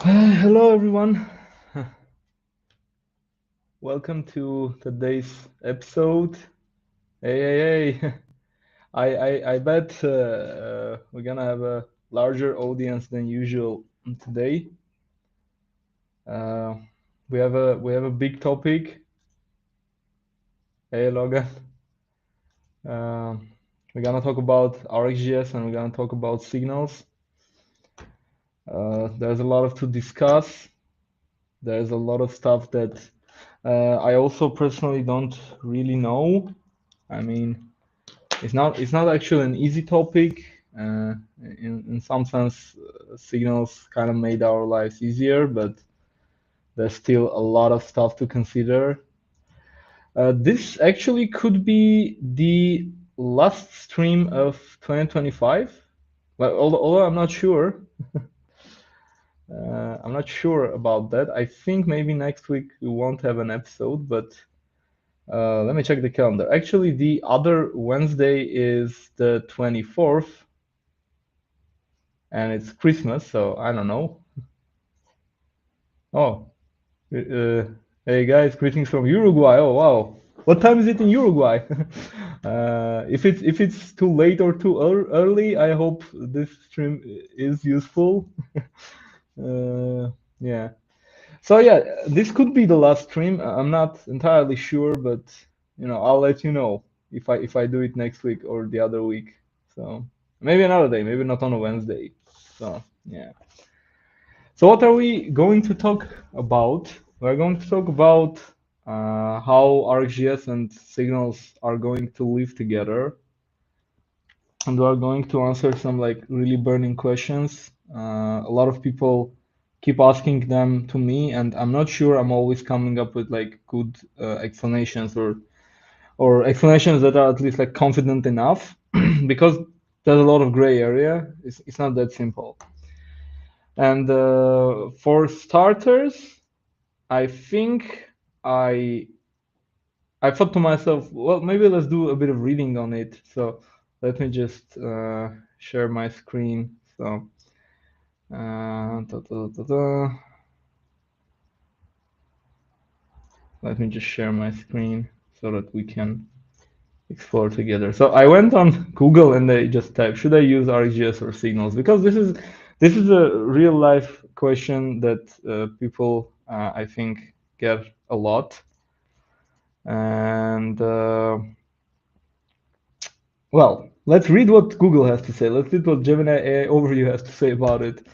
Hello everyone. Welcome to today's episode. Hey. I bet we're gonna have a larger audience than usual today. Uh, we have a big topic. Hey Logan. Uh, we're gonna talk about RxJS and we're gonna talk about signals. There's a lot of to discuss. There's a lot of stuff that I also personally don't really know. I mean, it's not actually an easy topic. In some sense, signals kind of made our lives easier, but there's still a lot of stuff to consider. This actually could be the last stream of 2025. Well, although I'm not sure. I'm not sure about that. I think maybe next week we won't have an episode, but let me check the calendar. Actually, the other Wednesday is the 24th, and it's Christmas, so I don't know. Oh, hey guys, greetings from Uruguay. Oh wow, what time is it in Uruguay? If it's too late or too early, I hope this stream is useful. Yeah. So yeah, this could be the last stream. I'm not entirely sure, but I'll let you know if I do it next week or the other week. So maybe another day, maybe not on a Wednesday. So yeah. So what are we going to talk about? We're going to talk about how RxJS and Signals are going to live together, and we are going to answer some like really burning questions. A lot of people keep asking them to me, and I'm not sure I'm always coming up with like good explanations or explanations that are at least like confident enough, because there's a lot of gray area. It's not that simple. And for starters, I think I I thought to myself, well, maybe let's do a bit of reading on it. So let me just share my screen. So let me just share my screen so that we can explore together. So I went on Google and I just typed, should I use RxJS or Signals? Because this is a real life question that people I think get a lot. And well, let's read what Google has to say. Let's read what Gemini AI Overview has to say about it.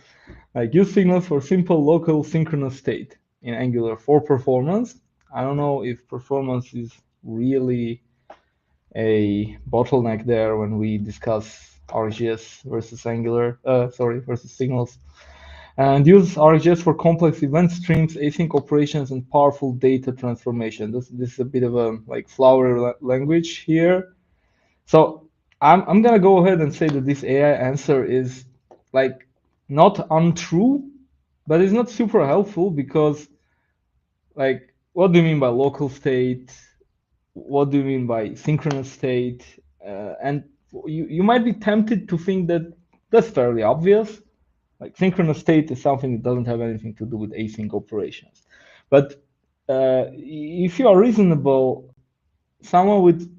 Like, use signals for simple local synchronous state in Angular for performance. I don't know if performance is really a bottleneck there when we discuss RxJS versus versus signals. And use RxJS for complex event streams, async operations, and powerful data transformation. This is a bit of a like flowery language here. So I'm gonna go ahead and say that this AI answer is like not untrue, but it's not super helpful because like what do you mean by local state? What do you mean by synchronous state? And you might be tempted to think that that's fairly obvious. Like synchronous state is something that doesn't have anything to do with async operations. But if you are reasonable, someone with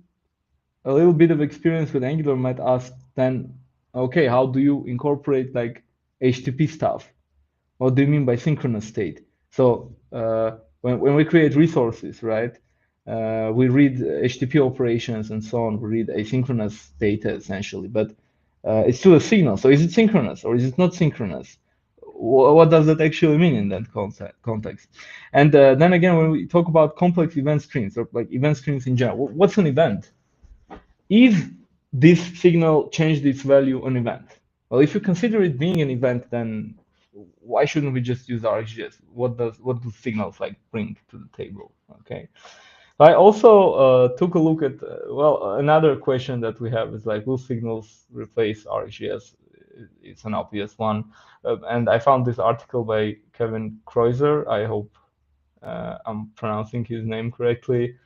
a little bit of experience with Angular might ask then, okay, how do you incorporate like HTTP stuff? What do you mean by synchronous state? So when we create resources, right, we read HTTP operations and so on. We read asynchronous data essentially, but it's still a signal. So is it synchronous or is it not synchronous? What does that actually mean in that context? And then again, when we talk about complex event streams or like event streams in general, what's an event? If this signal changed its value on event, well, if you consider it being an event, then why shouldn't we just use RxJS? What do signals like bring to the table? Okay. I also took a look at well, another question that we have is like, will signals replace RxJS? It's an obvious one, and I found this article by Kevin Kreuzer. I hope I'm pronouncing his name correctly.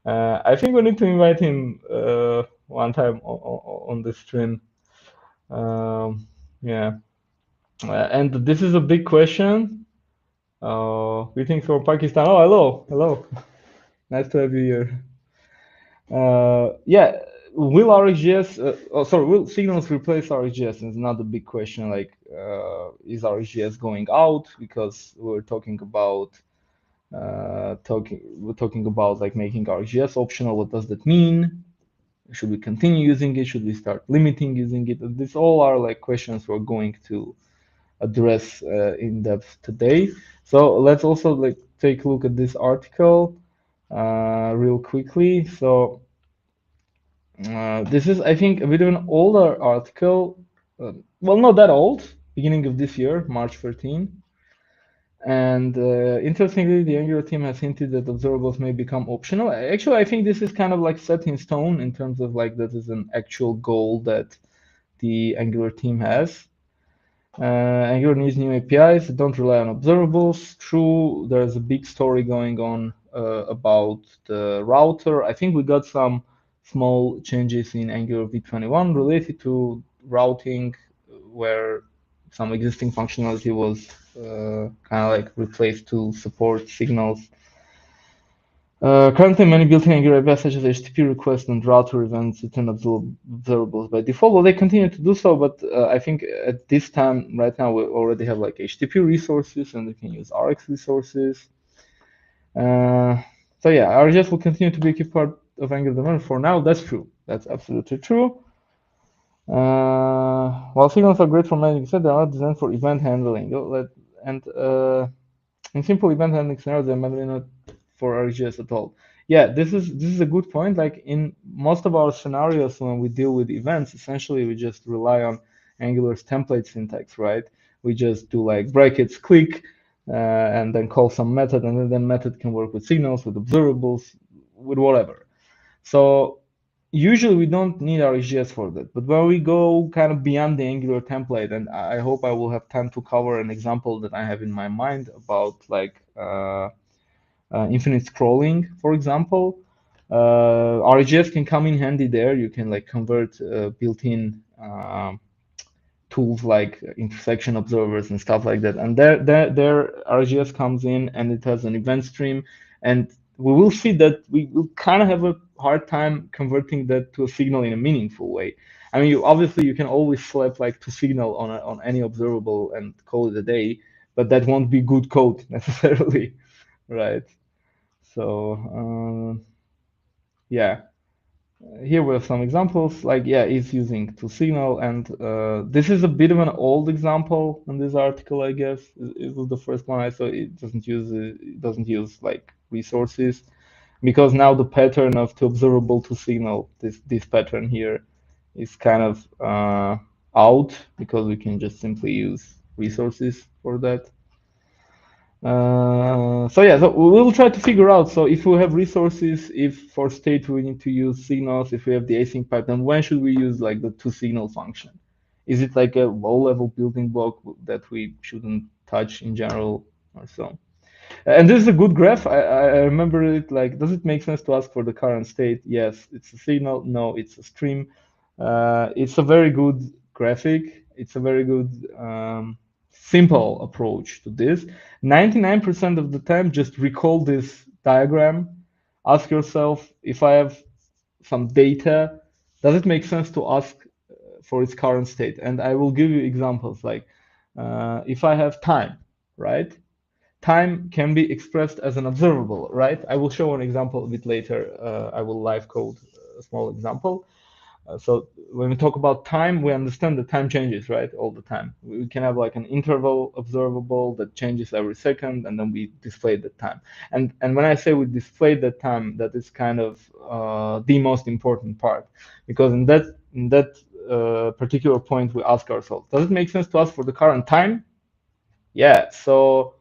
I think we need to invite him one time on the stream. Yeah, and this is a big question. Greetings from Pakistan. Oh, hello, hello. Nice to have you here. Yeah, will RxJS, will Signals replace RxJS? It's not a big question. Like, is RxJS going out? Because we're talking about like making RxJS optional. What does that mean? Should we continue using it? Should we start limiting using it? These all are like questions we're going to address in depth today. So let's also like take a look at this article real quickly. So this is, I think, a bit of an older article. Well, not that old, beginning of this year, March 13. And interestingly, the Angular team has hinted that observables may become optional. Actually, I think this is kind of like set in stone in terms of like that is an actual goal that the Angular team has. Angular needs new APIs that don't rely on observables. True, there's a big story going on about the router. I think we got some small changes in Angular v21 related to routing, where some existing functionality was kind of like replaced to support signals. Currently, many built-in Angular APIs such as HTTP requests and router events return observables by default. Well, they continue to do so, but I think at this time, right now, we already have like HTTP resources and we can use Rx resources. So yeah, RxJS will continue to be a key part of Angular development for now. That's true. That's absolutely true. While signals are great for managing set, they are not designed for event handling. And in simple event handling scenarios, they're mainly not for RxJS at all. Yeah, this is a good point. Like in most of our scenarios, when we deal with events, essentially we just rely on Angular's template syntax, right? We just do like brackets, click, and then call some method, and then the method can work with signals, with observables, with whatever. So usually we don't need RxJS for that. But when we go kind of beyond the Angular template, and I hope I will have time to cover an example that I have in my mind about like infinite scrolling, for example. RxJS can come in handy there. You can like convert built-in tools like intersection observers and stuff like that. And there RxJS comes in and it has an event stream. And we will see that we will kind of have a hard time converting that to a signal in a meaningful way. I mean, obviously you can always slap like to signal on any observable and call it a day, but that won't be good code necessarily, right? So yeah, here we have some examples. Like yeah, it's using to signal, and this is a bit of an old example in this article, I guess. It was the first one I saw. It doesn't use like resources because now the pattern of to observable to signal, this pattern here, is kind of out because we can just simply use resources for that. So yeah, so we'll try to figure out. So if we have resources, if for state we need to use signals, if we have the async pipe, then when should we use like the to signal function? Is it like a low-level building block that we shouldn't touch in general or so? And this is a good graph. I remember it. Like, does it make sense to ask for the current state? Yes, it's a signal. No, it's a stream. It's a very good graphic. It's a very good simple approach to this. 99% of the time, just recall this diagram. Ask yourself, if I have some data, does it make sense to ask for its current state? And I will give you examples. Like, if I have time, right? Time can be expressed as an observable, right? I will show an example a bit later. I will live code a small example. So when we talk about time, we understand that time changes, right, all the time. We can have like an interval observable that changes every second, and then we display the time. And when I say we display the time, that is kind of the most important part, because in that particular point, we ask ourselves, does it make sense to ask for the current time? Yeah. So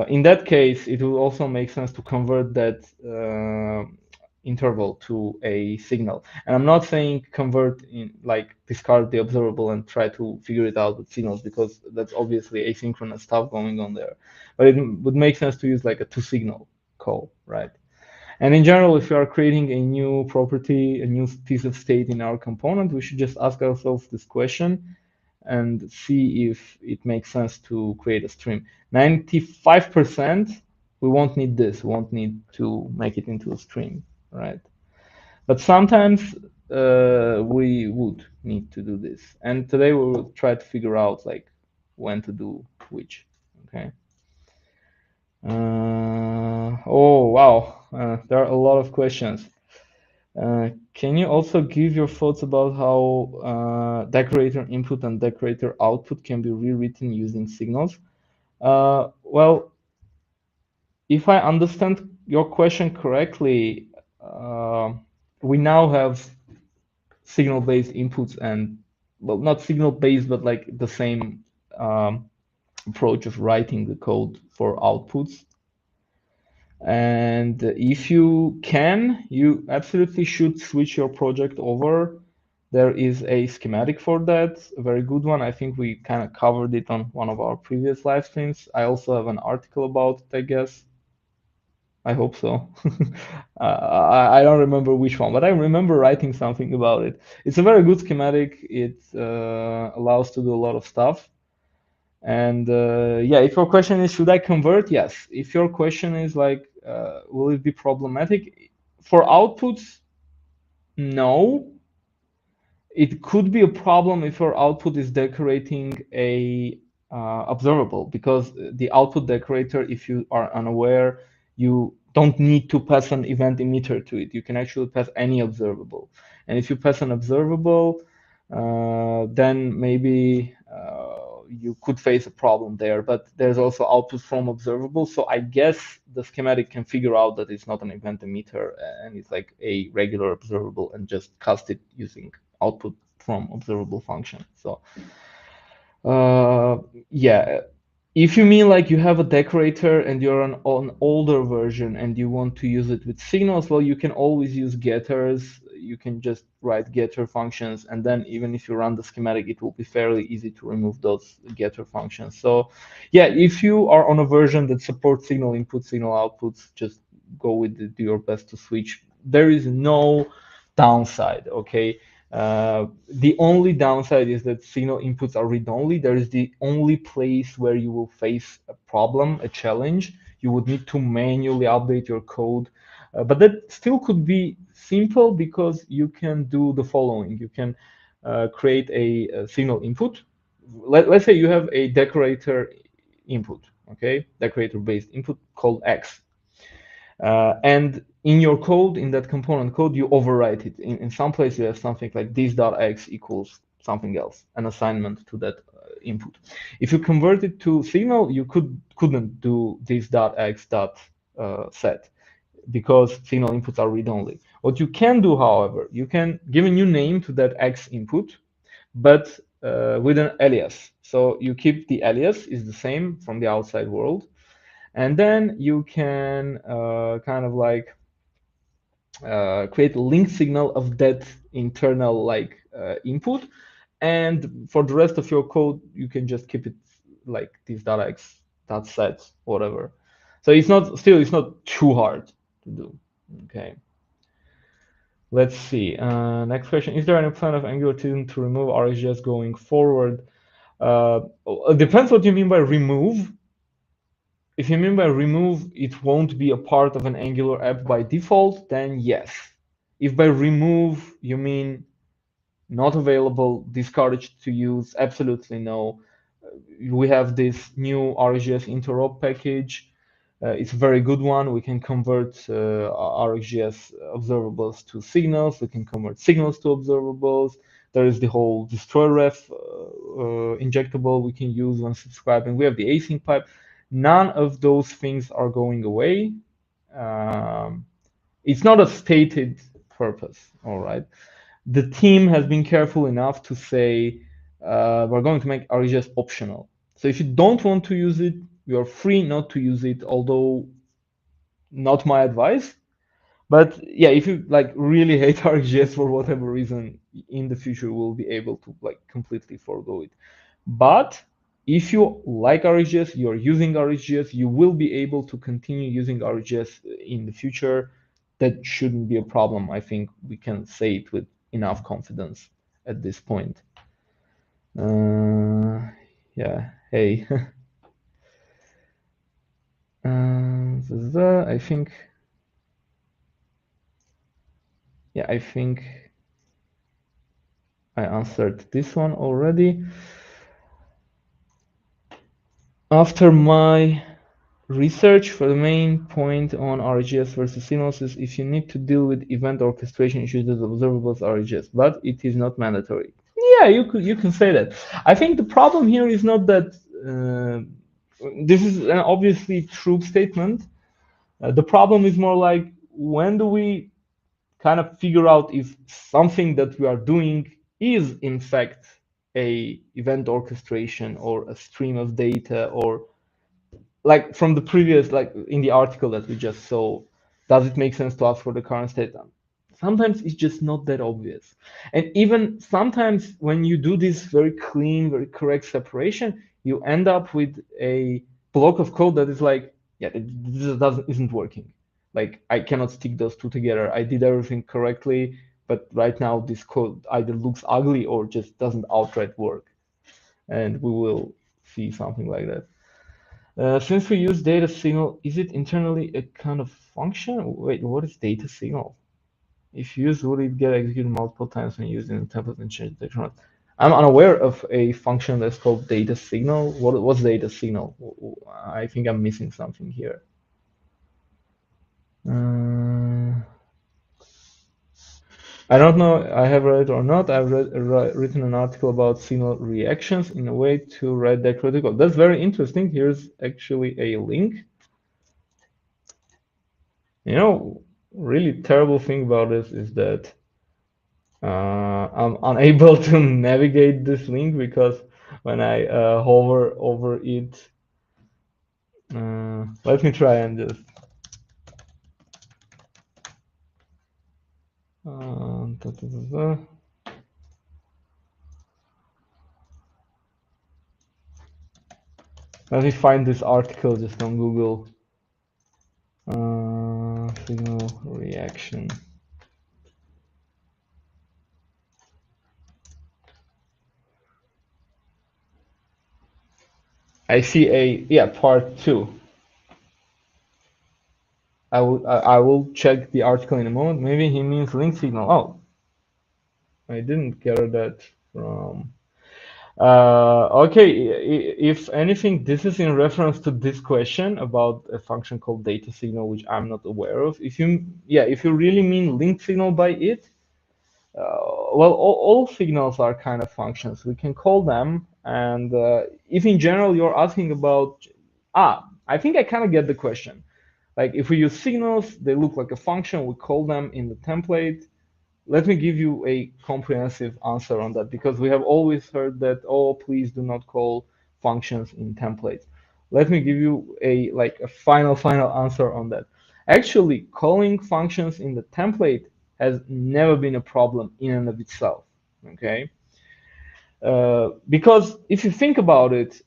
in that case, it will also make sense to convert that interval to a signal. And I'm not saying convert in like discard the observable and try to figure it out with signals, because that's obviously asynchronous stuff going on there. But it would make sense to use like a to signal call, right? And in general, if we are creating a new property, a new piece of state in our component, we should just ask ourselves this question. and see if it makes sense to create a stream. 95%, we won't need this. We won't need to make it into a stream, right? But sometimes we would need to do this. And today we will try to figure out like when to do which, okay? Oh, wow. There are a lot of questions. Can you also give your thoughts about how decorator input and decorator output can be rewritten using signals? Well, if I understand your question correctly, we now have signal-based inputs and, well, not signal-based, but like the same approach of writing the code for outputs. And if you can, you absolutely should switch your project over. There is a schematic for that, a very good one. I think we kind of covered it on one of our previous live streams. I also have an article about it, I guess. I hope so. I don't remember which one, but I remember writing something about it. It's a very good schematic. It allows to do a lot of stuff. And yeah, if your question is, should I convert? Yes. If your question is like, will it be problematic? For outputs, no. It could be a problem if your output is decorating a observable, because the output decorator, if you are unaware, you don't need to pass an event emitter to it. You can actually pass any observable. And if you pass an observable, then maybe you could face a problem there. But there's also output from observable. So I guess the schematic can figure out that it's not an event emitter and it's like a regular observable and just cast it using output from observable function. So yeah, if you mean like you have a decorator and you're on an older version and you want to use it with signals, well, you can always use getters. You can just write getter functions, and then even if you run the schematic, it will be fairly easy to remove those getter functions. So yeah, if you are on a version that supports signal inputs, signal outputs, just go with it, do your best to switch. There is no downside, okay? The only downside is that signal inputs are read-only. There is the only place where you will face a problem, a challenge. You would need to manually update your code. But that still could be simple because you can do the following. You can create a signal input. Let's say you have a decorator input, okay? Decorator-based input called X. And in your code, in that component code, you overwrite it. In some place, you have something like this.x equals something else, an assignment to that input. If you convert it to signal, you couldn't do this.x.set because signal inputs are read-only. What you can do, however, you can give a new name to that x input, but with an alias. So you keep the alias is the same from the outside world, and then you can kind of like create a link signal of that internal like input, and for the rest of your code you can just keep it like this.x.set whatever. So it's not too hard to do. Okay, let's see. Next question: is there any plan of Angular team to remove RxJS going forward? It depends what you mean by remove. If you mean by remove, it won't be a part of an Angular app by default, then yes. If by remove you mean not available, discouraged to use, absolutely no. We have this new RxJS interop package. It's a very good one. We can convert RxJS observables to signals. We can convert signals to observables. There is the whole destroy ref injectable we can use when subscribing. We have the async pipe. None of those things are going away. It's not a stated purpose, all right? The team has been careful enough to say we're going to make RxJS optional. So if you don't want to use it, you're free not to use it, although not my advice. But yeah, if you like really hate RxJS for whatever reason, in the future we'll be able to like completely forego it. But if you like RxJS, you're using RxJS, you will be able to continue using RxJS in the future. That shouldn't be a problem. I think we can say it with enough confidence at this point. Yeah, hey. I think, yeah, I think I answered this one already. After my research, for the main point on RxJS versus Signals is if you need to deal with event orchestration issues with observables RxJS, but it is not mandatory. Yeah, you can say that. I think the problem here is not that this is an obviously true statement. The problem is more like when do we kind of figure out if something that we are doing is in fact a event orchestration or a stream of data, or like from the previous, like in the article that we just saw, does it make sense to ask for the current state? Sometimes it's just not that obvious. And even sometimes when you do this very clean, very correct separation, you end up with a block of code that is like, yeah, this isn't working. Like I cannot stick those two together. I did everything correctly, but right now this code either looks ugly or just doesn't outright work. And we will see something like that. Since we use data signal, is it internally a kind of function? Wait, what is data signal? If used, would it get executed multiple times when used in a template and change the direction? I'm unaware of a function that's called data signal. What's data signal? I think I'm missing something here. I don't know. I have read it or not. I've written an article about signal reactions in a way to write that critical. That's very interesting. Here's actually a link. You know, really terrible thing about this is that I'm unable to navigate this link because when I hover over it, let me try and just da, da, da, da. Let me find this article just on Google. Signal reaction. I see part 2. I will check the article in a moment. Maybe he means link signal. Oh, I didn't gather that from. Okay, if anything, this is in reference to this question about a function called data signal, which I'm not aware of. If you really mean link signal by it, well, all signals are kind of functions. We can call them, and if in general you're asking about, I think I kind of get the question. Like if we use signals, they look like a function. We call them in the template. Let me give you a comprehensive answer on that, because we have always heard that, oh, please do not call functions in templates. Let me give you a final answer on that. Actually, calling functions in the template has never been a problem in and of itself. Okay, because if you think about it,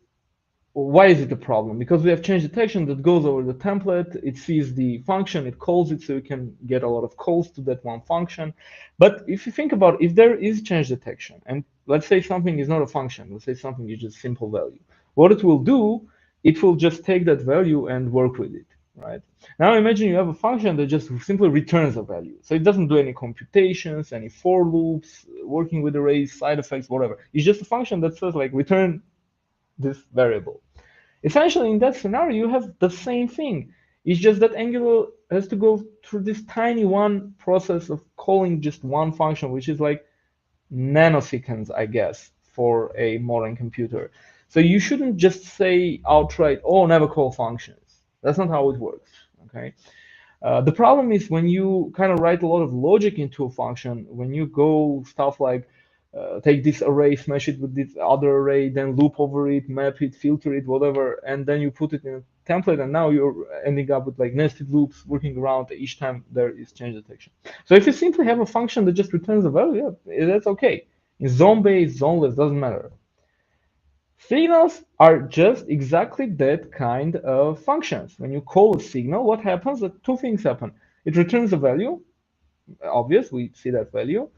why is it a problem? Because we have change detection that goes over the template. It sees the function, it calls it, so you can get a lot of calls to that one function. But if you think about if there is change detection, and let's say something is not a function, let's say something is just simple value, what it will do, it will just take that value and work with it, right? Now imagine you have a function that just simply returns a value. So it doesn't do any computations, any for loops, working with arrays, side effects, whatever. It's just a function that says like return this variable. Essentially, in that scenario, you have the same thing. It's just that Angular has to go through this tiny one process of calling just one function, which is like nanoseconds, I guess, for a modern computer. So you shouldn't just say outright, oh, never call functions. That's not how it works, okay? The problem is when you kind of write a lot of logic into a function, when you go stuff like take this array, smash it with this other array, then loop over it, map it, filter it, whatever, and then you put it in a template, and now you're ending up with like nested loops working around each time there is change detection. So if you simply have a function that just returns a value, yeah, that's okay. In zone-based, zoneless, doesn't matter. Signals are just exactly that kind of functions. When you call a signal, what happens? Two things happen. It returns a value, obvious, we see that value.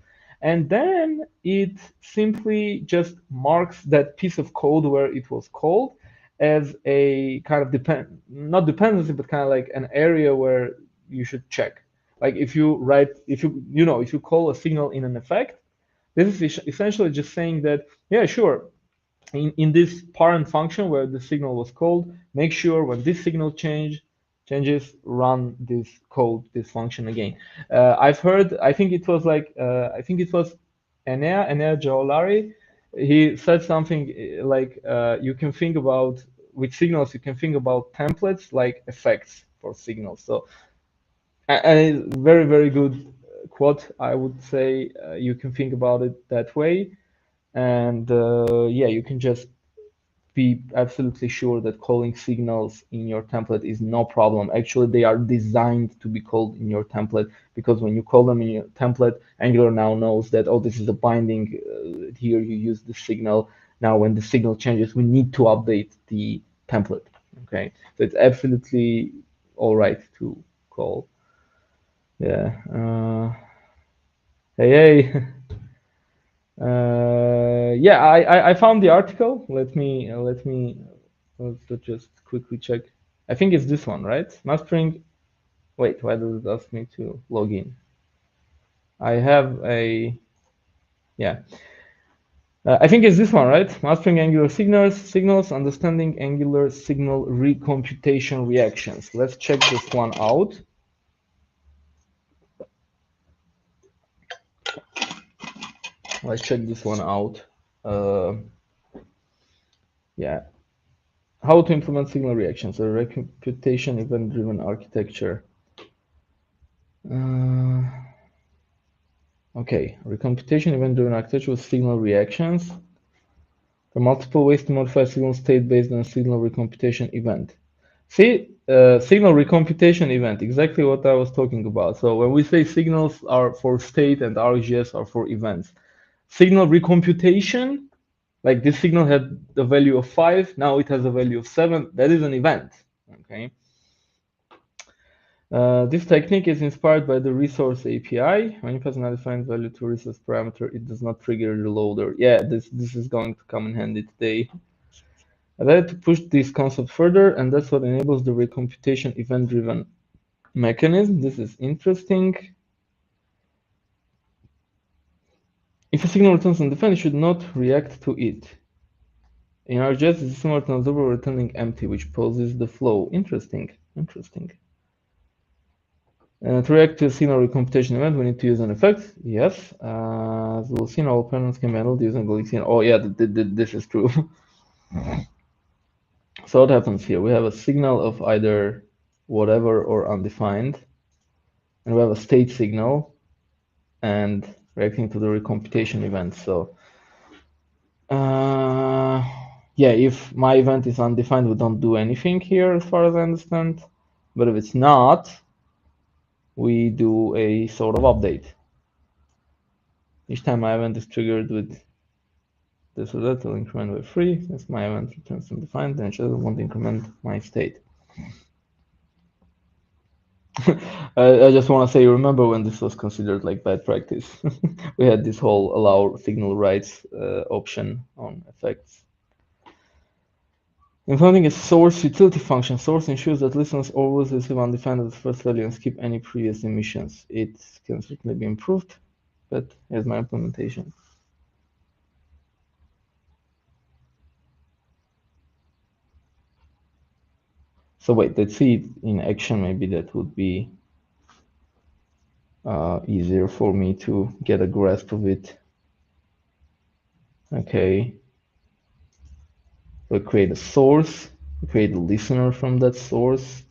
and then it simply just marks that piece of code where it was called as a kind of not dependency, but kind of like an area where you should check. Like if you write, if you call a signal in an effect, this is essentially just saying that, yeah, sure, in this parent function where the signal was called, make sure when this signal changes, run this code, this function again. I've heard, I think it was Enea Jaolari. He said something like you can think about, with signals, you can think about templates like effects for signals. So, and very, very good quote, I would say. You can think about it that way. And yeah, you can just be absolutely sure that calling signals in your template is no problem. Actually, they are designed to be called in your template, because when you call them in your template, Angular now knows that, oh, this is a binding. Here you use the signal. Now, when the signal changes, we need to update the template. Okay, so it's absolutely all right to call. Yeah. Hey, hey. Yeah, I found the article. Let's just quickly check. I think it's this one, right? Mastering. Wait, why does it ask me to log in? I have a, yeah. I think it's this one, right? Mastering Angular signals, understanding Angular signal recomputation reactions. Let's check this one out. Let's check this one out. Yeah. How to implement signal reactions, a recomputation event-driven architecture. Okay, recomputation event-driven architecture with signal reactions. There are multiple ways to modify signal state based on a signal recomputation event. See, signal recomputation event, exactly what I was talking about. So when we say signals are for state and RxJS are for events, signal recomputation, like this signal had the value of 5, now it has a value of 7, that is an event, okay? This technique is inspired by the resource API. When you pass an undefined value to a resource parameter, it does not trigger the loader. Yeah, this is going to come in handy today. I decided to push this concept further, and that's what enables the recomputation event-driven mechanism. This is interesting. If a signal returns undefined, you should not react to it. In RxJS, it's similar to an observable returning empty, which poses the flow. Interesting. To react to a signal recomputation event, we need to use an effect. Yes. As we'll see, all operands can be handled using Gaussian. Oh, yeah, this is true. So what happens here? We have a signal of either whatever or undefined, and we have a state signal and reacting to the recomputation event. So yeah, if my event is undefined, we don't do anything here as far as I understand. But if it's not, we do a sort of update. Each time my event is triggered with this or that, will increment by 3. Since my event returns undefined, then it won't increment my state. I just want to say, remember when this was considered like bad practice? We had this whole allow signal writes option on effects. Implementing a source utility function. Source ensures that listeners always receive undefined as the first value and skip any previous emissions. It can certainly be improved, but here's my implementation. So wait, let's see it in action. Maybe that would be easier for me to get a grasp of it. Okay. We create a source, we create a listener from that source.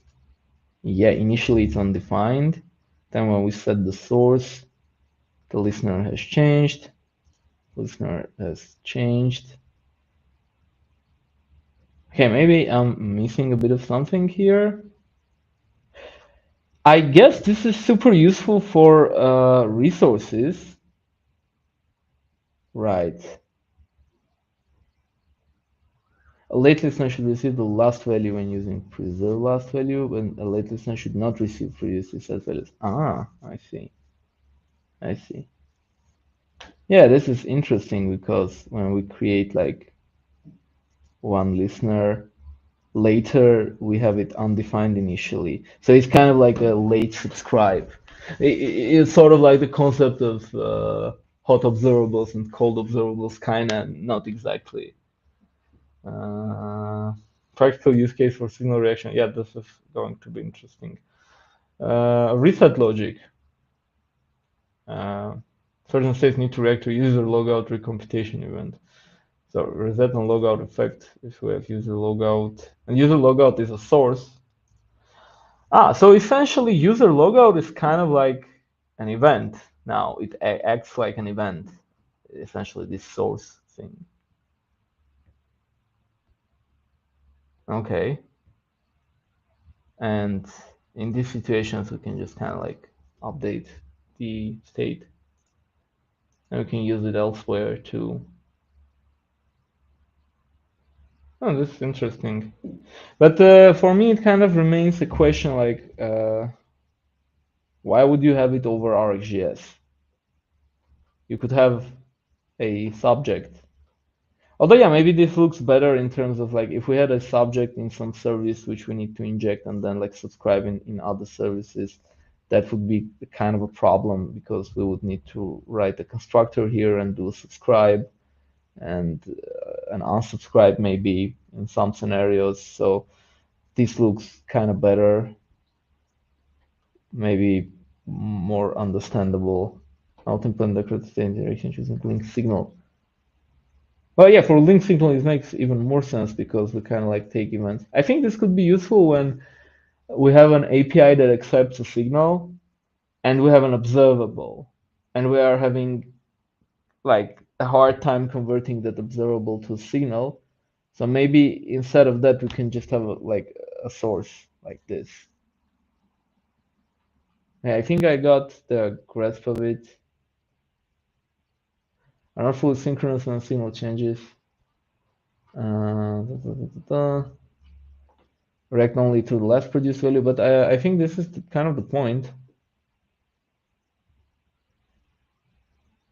Yeah, initially it's undefined. Then when we set the source, the listener has changed. Listener has changed. Okay, maybe I'm missing a bit of something here. I guess this is super useful for resources. Right. A late listener should receive the last value when using preserve last value, and a late listener should not receive previously set values. Ah, I see. Yeah, this is interesting because when we create like one listener, later we have it undefined initially. So it's kind of like a late subscribe. It's sort of like the concept of hot observables and cold observables, kind of not exactly. Uh, Practical use case for signal reaction. Yeah, this is going to be interesting. Reset logic. Uh, Certain states need to react to user logout recomputation event. So reset and logout effect if we have user logout. And user logout is a source. So essentially user logout is kind of like an event now. It acts like an event, essentially this source thing. Okay. And in these situations, we can just kind of like update the state. And we can use it elsewhere too. Oh, this is interesting. But for me, it kind of remains a question like, why would you have it over RxJS? You could have a subject. Although, yeah, maybe this looks better in terms of like if we had a subject in some service which we need to inject and then like subscribe in other services, that would be kind of a problem because we would need to write a constructor here and do subscribe and an unsubscribe maybe in some scenarios. So this looks kind of better, maybe more understandable. Multiple declared state interaction using link signal. Well, yeah, for link signal, it makes even more sense because we kind of like take events. I think this could be useful when we have an API that accepts a signal and we have an observable, and we are having like a hard time converting that observable to a signal. So maybe instead of that, we can just have like a source like this. Yeah, I think I got the grasp of it. Are not fully synchronous when signal changes. React only to the last produced value, but I think this is kind of the point.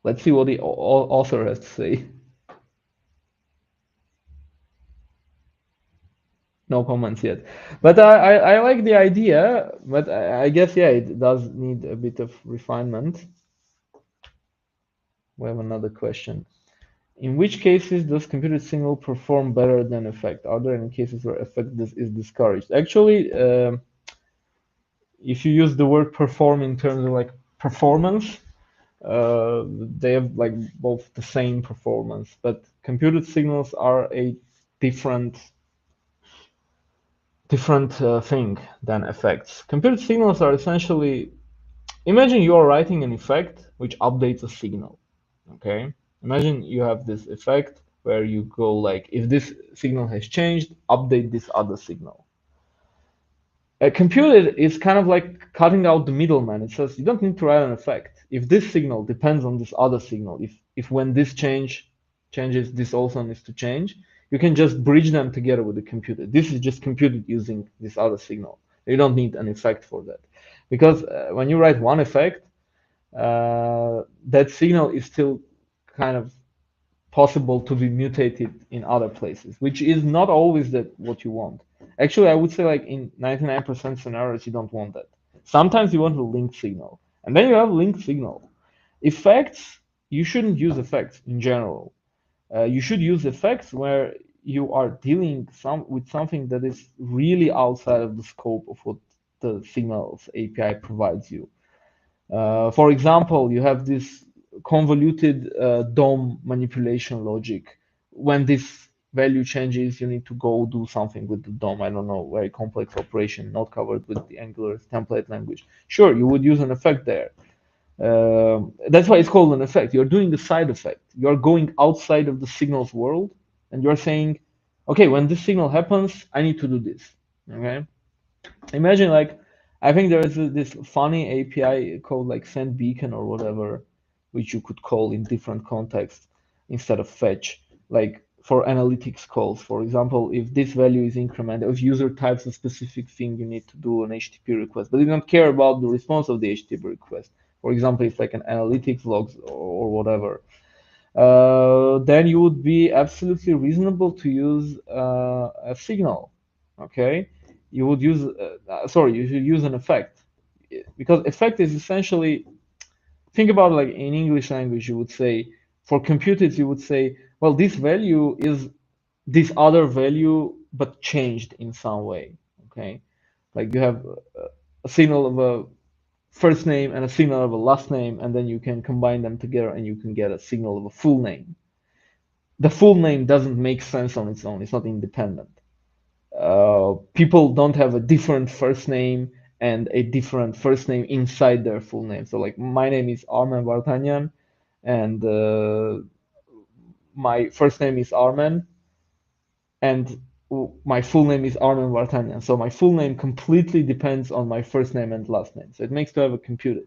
Let's see what the author has to say. No comments yet. But I like the idea, but I guess, yeah, it does need a bit of refinement. We have another question. In which cases does computed signal perform better than effect? Are there any cases where effect is discouraged? Actually, if you use the word perform in terms of like performance, they have like both the same performance, but computed signals are a different thing than effects. Computed signals are essentially, imagine you are writing an effect which updates a signal. Okay, imagine you have this effect where you go like, if this signal has changed, update this other signal. A computer is kind of like cutting out the middleman. It says you don't need to write an effect. If this signal depends on this other signal, if when this changes, this also needs to change, you can just bridge them together with the computer. This is just computed using this other signal. You don't need an effect for that. Because when you write one effect, that signal is still kind of possible to be mutated in other places, which is not always that what you want. Actually, I would say like in 99% scenarios, you don't want that. Sometimes you want a link signal, and then you have link signal. Effects, you shouldn't use effects in general. You should use effects where you are dealing with something that is really outside of the scope of what the signals API provides you. For example, you have this convoluted DOM manipulation logic. When this value changes, you need to go do something with the DOM. I don't know, very complex operation, not covered with the Angular template language. Sure, you would use an effect there. That's why it's called an effect. You're doing a side effect. You're going outside of the signals world, and you're saying, okay, when this signal happens, I need to do this. Okay. Imagine like, I think there is this funny API called like send beacon or whatever, which you could call in different contexts instead of fetch, like for analytics calls. For example, if this value is incremented, if user types a specific thing, you need to do an HTTP request, but you don't care about the response of the HTTP request. For example, it's like an analytics logs or whatever. then you would be absolutely reasonable to use a signal. Okay, you would use sorry, you should use an effect, because effect is essentially, think about it like in English language, you would say for computers, you would say, well, this value is this other value but changed in some way. Okay, like you have a signal of a first name and a signal of a last name, and then you can combine them together and you can get a signal of a full name. The full name doesn't make sense on its own, it's not independent. People don't have a different first name and a different first name inside their full name. So like my name is Armen Vartanyan, and my first name is Armen, and my full name is Armen Vartanyan. So my full name completely depends on my first name and last name. So it makes to have a computer.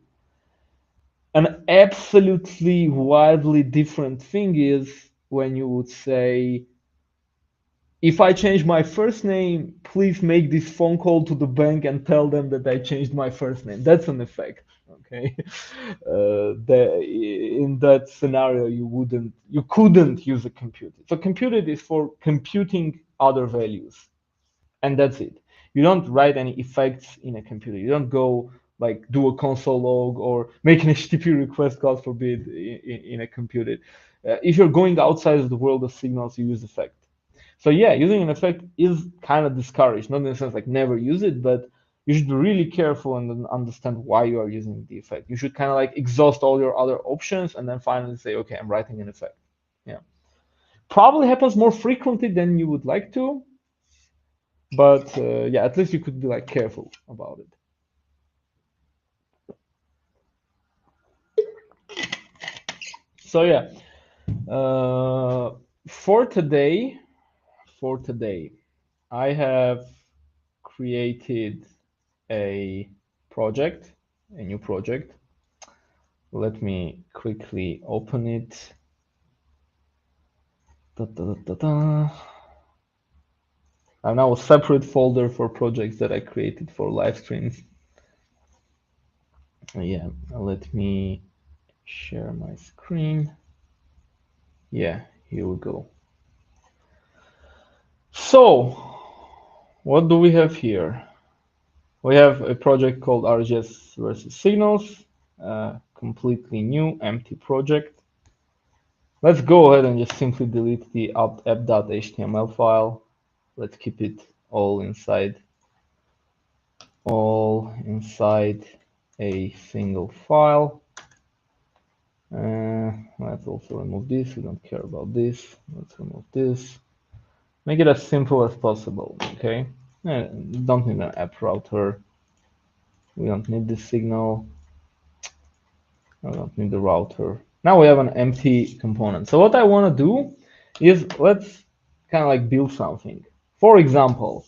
An absolutely wildly different thing is when you would say, if I change my first name, please make this phone call to the bank and tell them that I changed my first name. That's an effect. Okay. In that scenario, you couldn't use a computer. So computer is for computing other values, and that's it. You don't write any effects in a computer. You don't go like do a console log or make an HTTP request, God forbid, in a computer. If you're going outside of the world of signals, you use effect. So yeah, using an effect is kind of discouraged, not in the sense like never use it, but you should be really careful and understand why you are using the effect. You should kind of like exhaust all your other options and then finally say, okay, I'm writing an effect. Yeah. Probably happens more frequently than you would like to, but yeah, at least you could be like careful about it. So yeah, for today, I have created a project, a new project. Let me quickly open it. Da, da, da, da. I have now a separate folder for projects that I created for live streams. Yeah, let me share my screen. Yeah, here we go. So, what do we have here? We have a project called RxJS versus Signals, completely new, empty project. Let's go ahead and just simply delete the app.html file. Let's keep it all inside a single file. Let's also remove this. We don't care about this. Let's remove this. Make it as simple as possible. Okay. Don't need an app router. We don't need the signal. I don't need the router. Now we have an empty component. So what I want to do is let's kind of like build something. For example,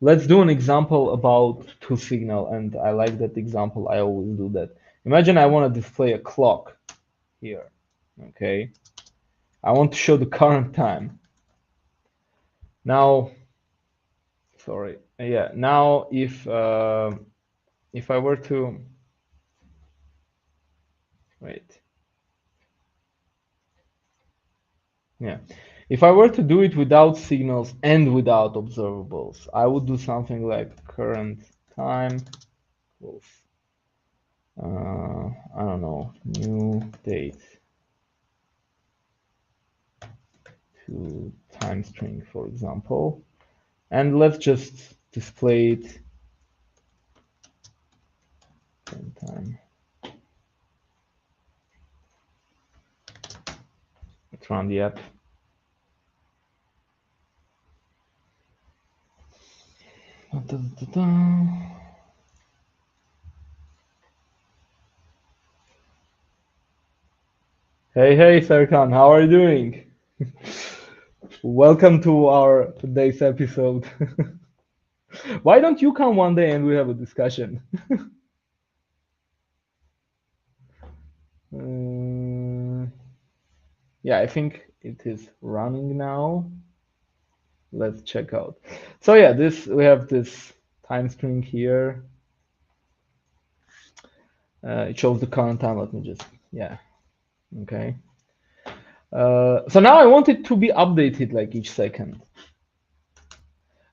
let's do an example about toSignal, and I like that example. I always do that. Imagine I want to display a clock here. Okay. I want to show the current time. Now, sorry. Yeah. Now, if I were to wait. Yeah. If I were to do it without signals and without observables, I would do something like current time equals, I don't know, new date to time string, for example. And let's just display it same time. Let's run the app. Da, da, da. Hey, Serkan, how are you doing? Welcome to our today's episode. Why don't you come one day and we have a discussion? Yeah, I think it is running now. Let's check out. So yeah, we have this time string here. It shows the current time. Let me just, yeah, okay. So now I want it to be updated like each second.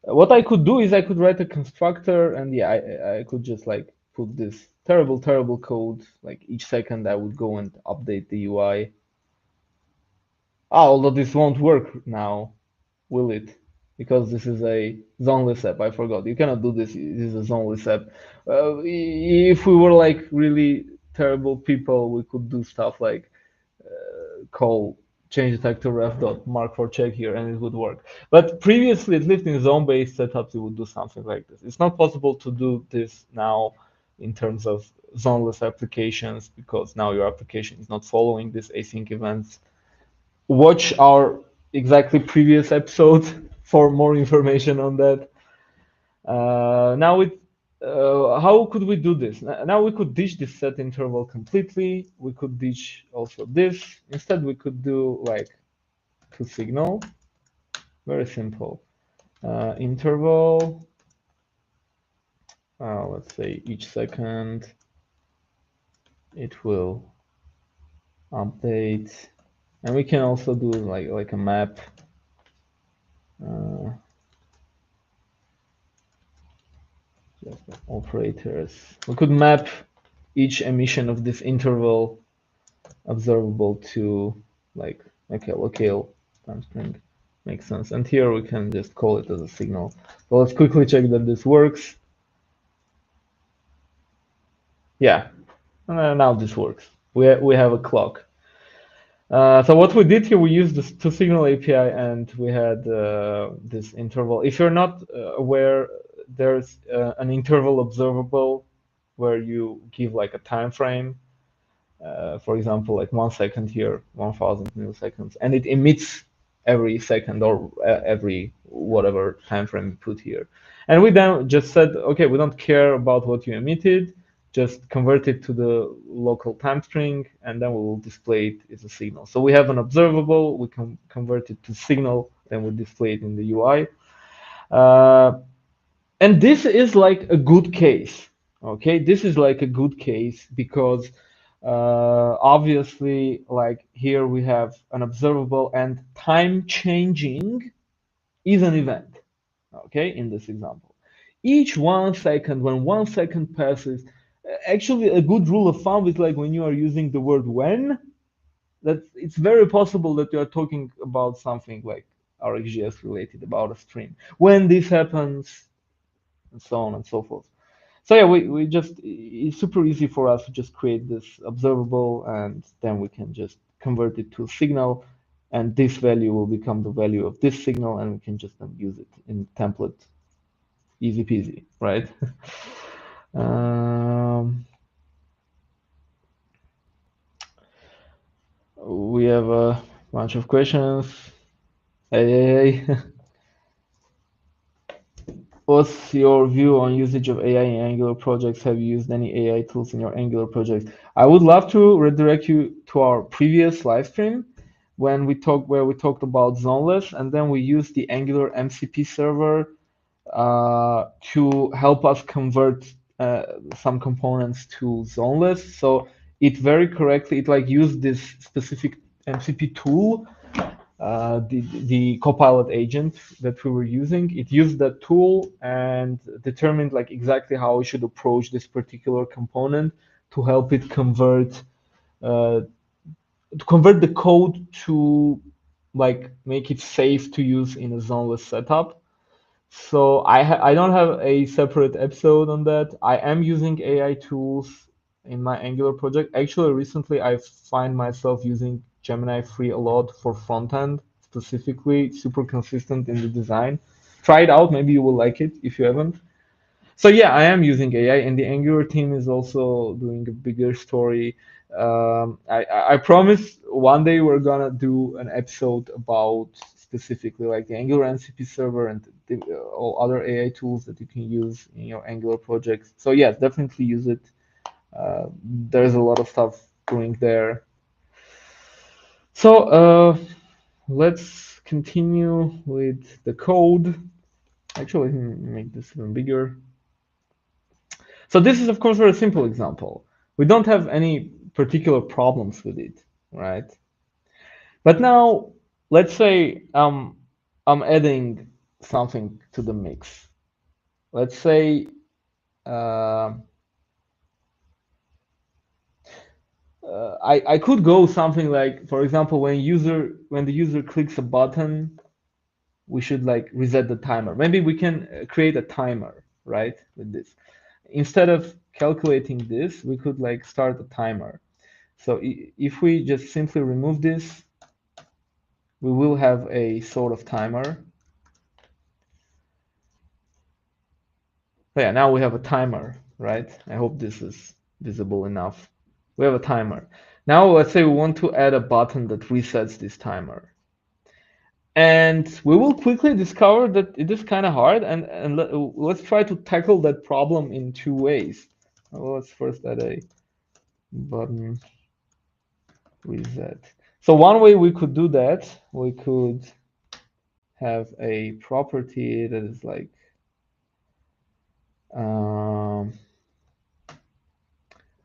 What I could do is I could write a constructor, and yeah, I could just like put this terrible code. Like each second I would go and update the UI. Ah, although this won't work now, will it? Because this is a zoneless app. I forgot. You cannot do this. This is a zoneless app. If we were like really terrible people, we could do stuff like call change detector ref dot mark for check here, and it would work. But previously, at least in zone-based setups, you would do something like this. It's not possible to do this now in terms of zoneless applications because now your application is not following these async events. Watch our exactly previous episode for more information on that. Now with how could we do this? Now we could ditch this set interval completely. We could ditch also this. Instead, we could do like to signal. Very simple. Interval. Let's say each second it will update, and we can also do like a map. Just operators. We could map each emission of this interval observable to like locale time string. Makes sense. And here we can just call it as a signal. So let's quickly check that this works. Yeah, now this works. We have a clock. So what we did here, we used this to signal API, and we had this interval. If you're not aware, there's an interval observable where you give like a time frame. For example, like 1 second here, 1000 milliseconds, and it emits every second or every whatever time frame you put here. And we then just said, okay, we don't care about what you emitted, just convert it to the local time string, and then we will display it as a signal. So we have an observable, we can convert it to signal, then we display it in the UI. And this is like a good case, okay? This is like a good case because obviously, like here we have an observable, and time changing is an event, okay, in this example. Each 1 second, when 1 second passes, actually a good rule of thumb is like when you are using the word when, that it's very possible that you are talking about something like RxJS related, about a stream. When this happens, and so on and so forth. So yeah, we just, it's super easy for us to just create this observable, and then we can just convert it to a signal, and this value will become the value of this signal, and we can just then use it in template. Easy peasy, right? We have a bunch of questions. Hey. What's your view on usage of AI in Angular projects? Have you used any AI tools in your Angular projects? I would love to redirect you to our previous live stream where we talked about zoneless, and then we used the Angular MCP server to help us convert some components to zoneless. So it very correctly, it like used this specific MCP tool, the Copilot agent that we were using. It used that tool and determined like exactly how we should approach this particular component to help it convert the code to like make it safe to use in a zoneless setup. So I don't have a separate episode on that. I am using AI tools in my Angular project. Actually, recently I find myself using Gemini 3 a lot for front end specifically. Super consistent in the design. Try it out. Maybe you will like it if you haven't. So yeah, I am using AI, and the Angular team is also doing a bigger story. I promise one day we're gonna do an episode about specifically like the Angular MCP server and all other AI tools that you can use in your Angular projects. So yes, definitely use it. There's a lot of stuff doing there. So let's continue with the code. Actually, let me make this even bigger. So this is, of course, a very simple example. We don't have any particular problems with it, right? But now, let's say I'm adding something to the mix. Let's say uh, I could go something like, for example, when the user clicks a button, we should like reset the timer. Maybe we can create a timer, right? With this, instead of calculating this, we could like start a timer. So if we just simply remove this, we will have a sort of timer. So yeah, now we have a timer, right? I hope this is visible enough. We have a timer. Now let's say we want to add a button that resets this timer. And we will quickly discover that it is kind of hard, and let's try to tackle that problem in two ways. Well, let's first add a button reset. So one way we could do that, we could have a property that is like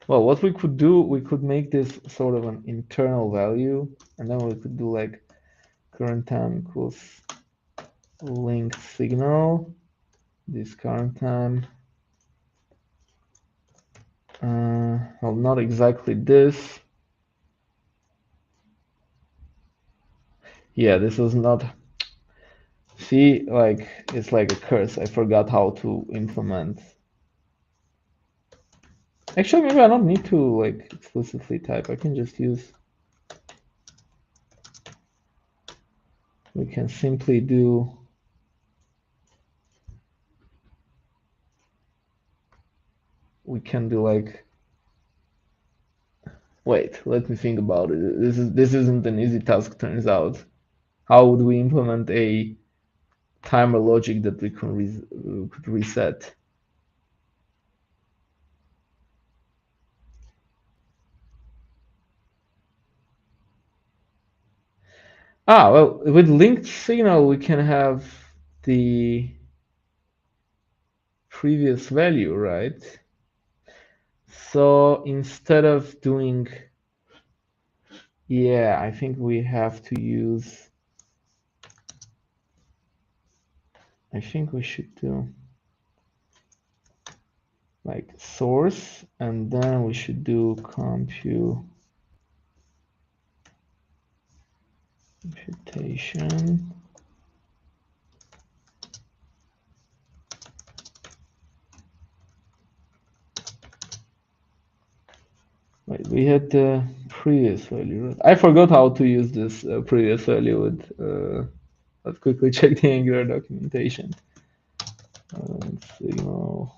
well, what we could do, we could make this sort of an internal value, and then we could do like current time equals length signal, this current time. Well, not exactly this. Yeah, this was not. See, like it's like a curse. I forgot how to implement. Actually, maybe I don't need to like explicitly type. I can just use. We can simply do. We can do like. Wait, let me think about it. This isn't an easy task, turns out. How would we implement a timer logic that we could reset? Ah, well, with linked signal, we can have the previous value, right? So instead of doing, yeah, I think we have to use, I think we should do like source, and then we should do computation. Wait, we had the previous value, right? I forgot how to use this previous value with, let's quickly check the Angular documentation. Signal.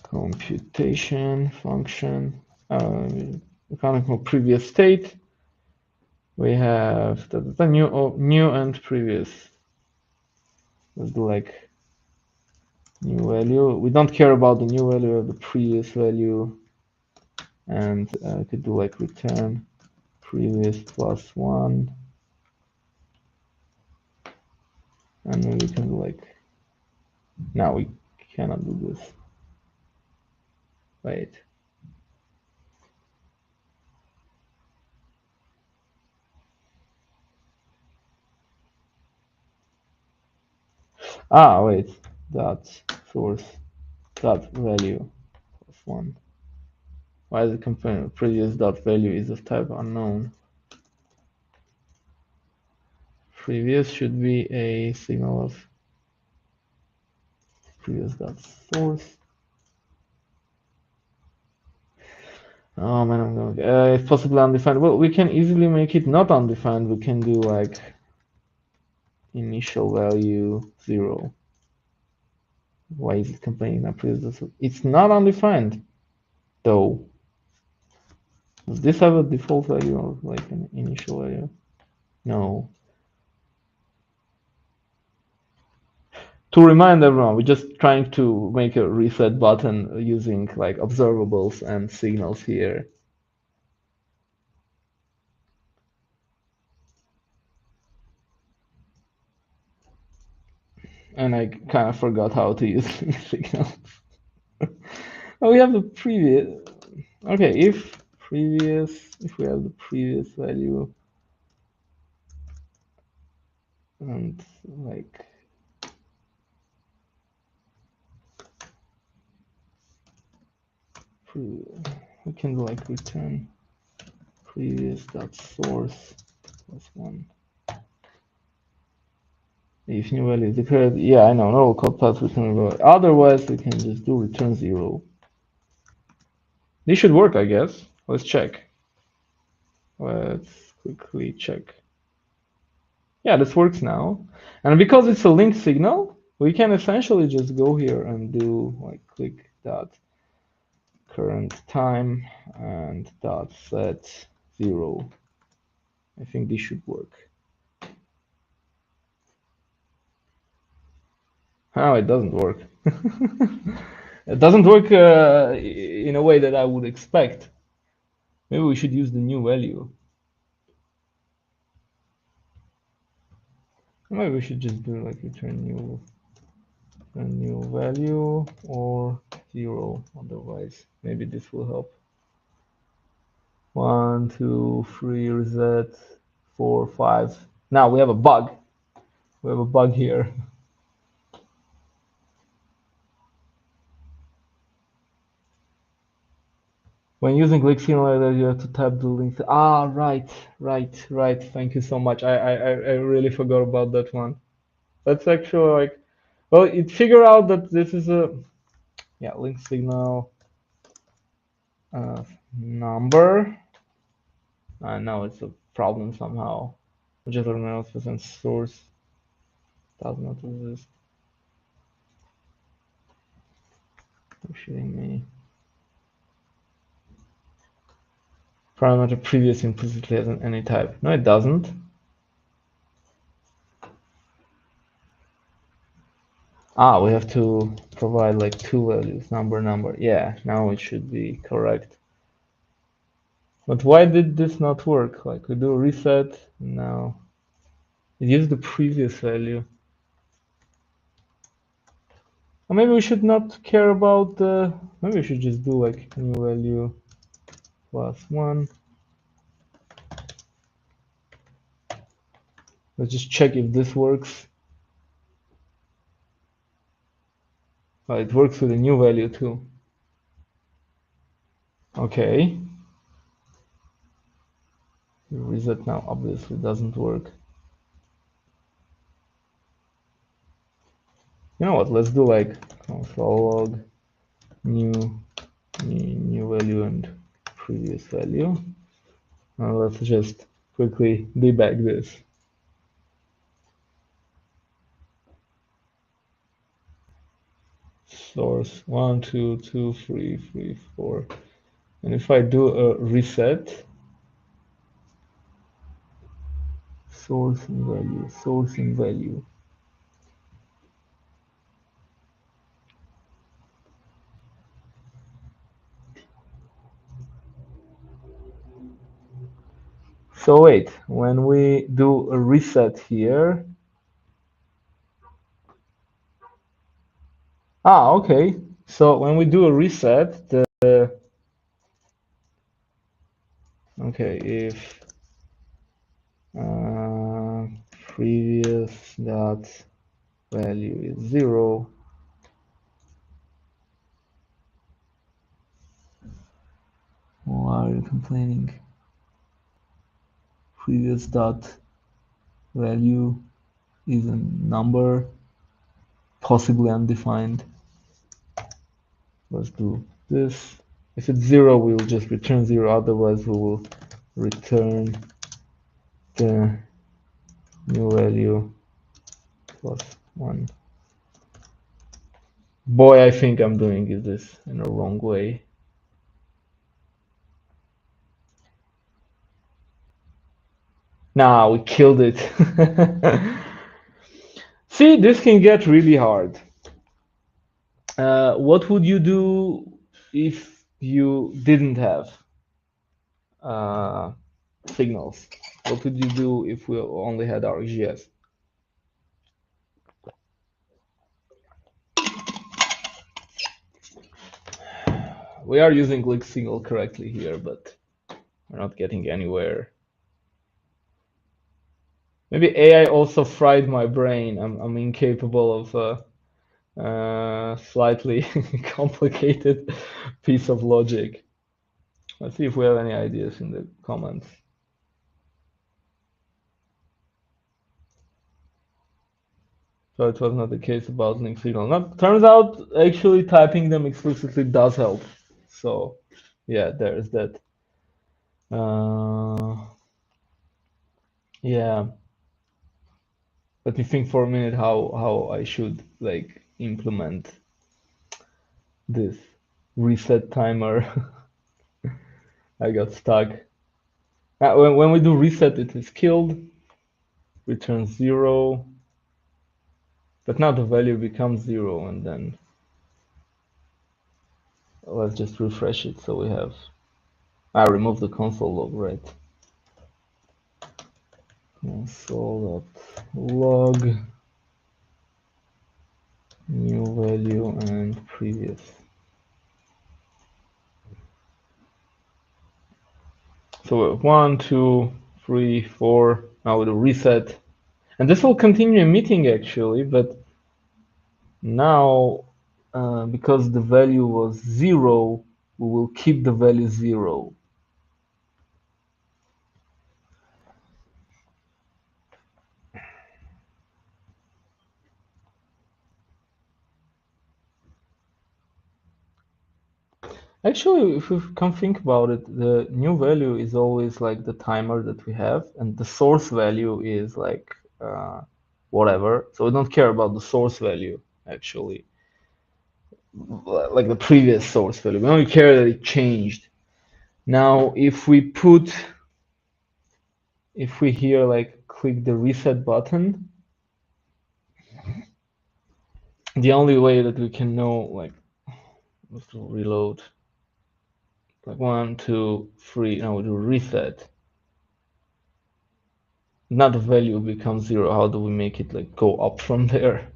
Computation function, accounting for previous state. We have the new and previous. Let's do like new value. We don't care about the new value of the previous value, and could do like return previous plus 1, and then we can do like. Now we cannot do this. Wait. Ah, wait. Dot source dot value plus 1. Why is it comparing previous dot value is of type unknown? Previous should be a signal of previous dot source. Oh man, I'm going. It's possibly undefined. Well, we can easily make it not undefined. We can do like initial value 0. Why is it complaining that previous dot source? It's not undefined, though. Does this have a default value or like an initial value? No. To remind everyone, we're just trying to make a reset button using like observables and signals here. And I kind of forgot how to use signals. Oh, we have the previous. Okay, if we have the previous value and like we can do like return previous dot source plus one. If new value is declared, yeah, I know, no code path return value. Otherwise, we can just do return 0. This should work, I guess. Let's check. Let's quickly check. Yeah, this works now. And because it's a linked signal, we can essentially just go here and do like click dot current time and dot set 0. I think this should work. Oh, it doesn't work. It doesn't work in a way that I would expect. Maybe we should use the new value. Maybe we should just do like return new value or 0. Otherwise, maybe this will help. 1, 2, 3, reset, 4, 5. Now we have a bug. We have a bug here. When using click simulator, you have to type the link. Ah, right. Thank you so much. I really forgot about that one. That's actually like, well, it figured out that this is a, yeah, link signal number. Now it's a problem somehow. Just percent source does not exist. You're shitting me. Parameter previous implicitly has an any type. No, it doesn't. Ah, we have to provide like two values, number. Yeah, now it should be correct. But why did this not work? Like we do a reset, now it gives the previous value. Or maybe we should not care about the, maybe we should just do like new value plus 1. Let's just check if this works. Oh, it works with a new value too. Okay. Reset now obviously doesn't work. You know what? Let's do like console log new value and previous value. Now let's just quickly debug this. Source 1, 2, 2, 3, 3, 4. And if I do a reset, source and value. So wait, when we do a reset here, okay. So when we do a reset, okay, if previous dot value is 0, why are you complaining? Previous dot value is a number, possibly undefined. Let's do this. If it's 0, we will just return 0. Otherwise, we will return the new value plus 1. Boy, I think I'm doing this in a wrong way. Nah, we killed it. See, this can get really hard. What would you do if you didn't have signals? What would you do if we only had RxJS? We are using click signal correctly here, but we're not getting anywhere. Maybe AI also fried my brain. I'm incapable of slightly complicated piece of logic. Let's see if we have any ideas in the comments. So it was not the case about link signal. Not, turns out actually typing them explicitly does help. So yeah, there's that. Yeah. Let me think for a minute how I should like implement this reset timer. I got stuck. When we do reset, it is killed, returns 0, but now the value becomes 0, and then let's just refresh it so we have. I remove the console log, right? Console.log new value and previous. So 1, 2, 3, 4. Now we do reset. And this will continue a meeting actually, but now because the value was 0, we will keep the value 0. Actually, if we come think about it, the new value is always like the timer that we have, and the source value is like whatever. So we don't care about the source value actually, like the previous source value. We only care that it changed. Now, if we here like click the reset button, the only way that we can know, like, let's do reload, like 1, 2, 3. Now we do reset. Now the value becomes 0. How do we make it like go up from there?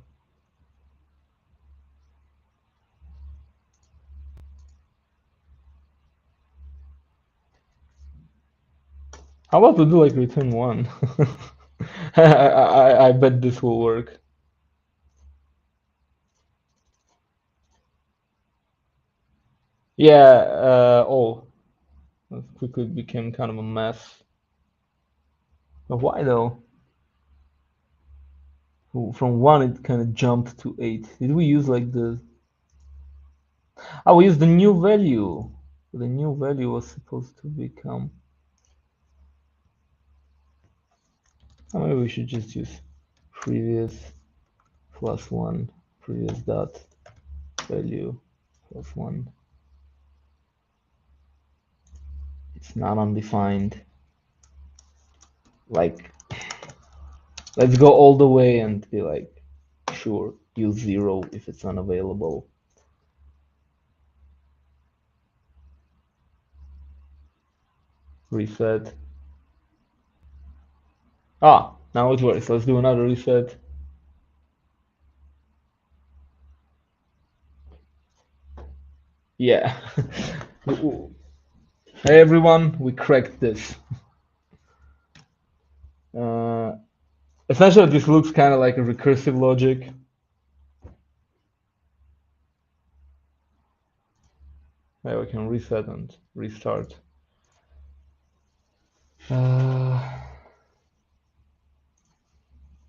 How about we do like return 1? I bet this will work. Yeah, oh, that quickly became kind of a mess. But why though? From 1 it kind of jumped to 8. Did we use like the... Oh, we used the new value. The new value was supposed to become... Oh, maybe we should just use previous plus 1, previous dot value plus 1. It's not undefined. Like, let's go all the way and be like, sure, use 0 if it's unavailable. Reset. Ah, now it works. Let's do another reset. Yeah. Hey everyone, we cracked this. Essentially, this looks kind of like a recursive logic. Yeah, we can reset and restart.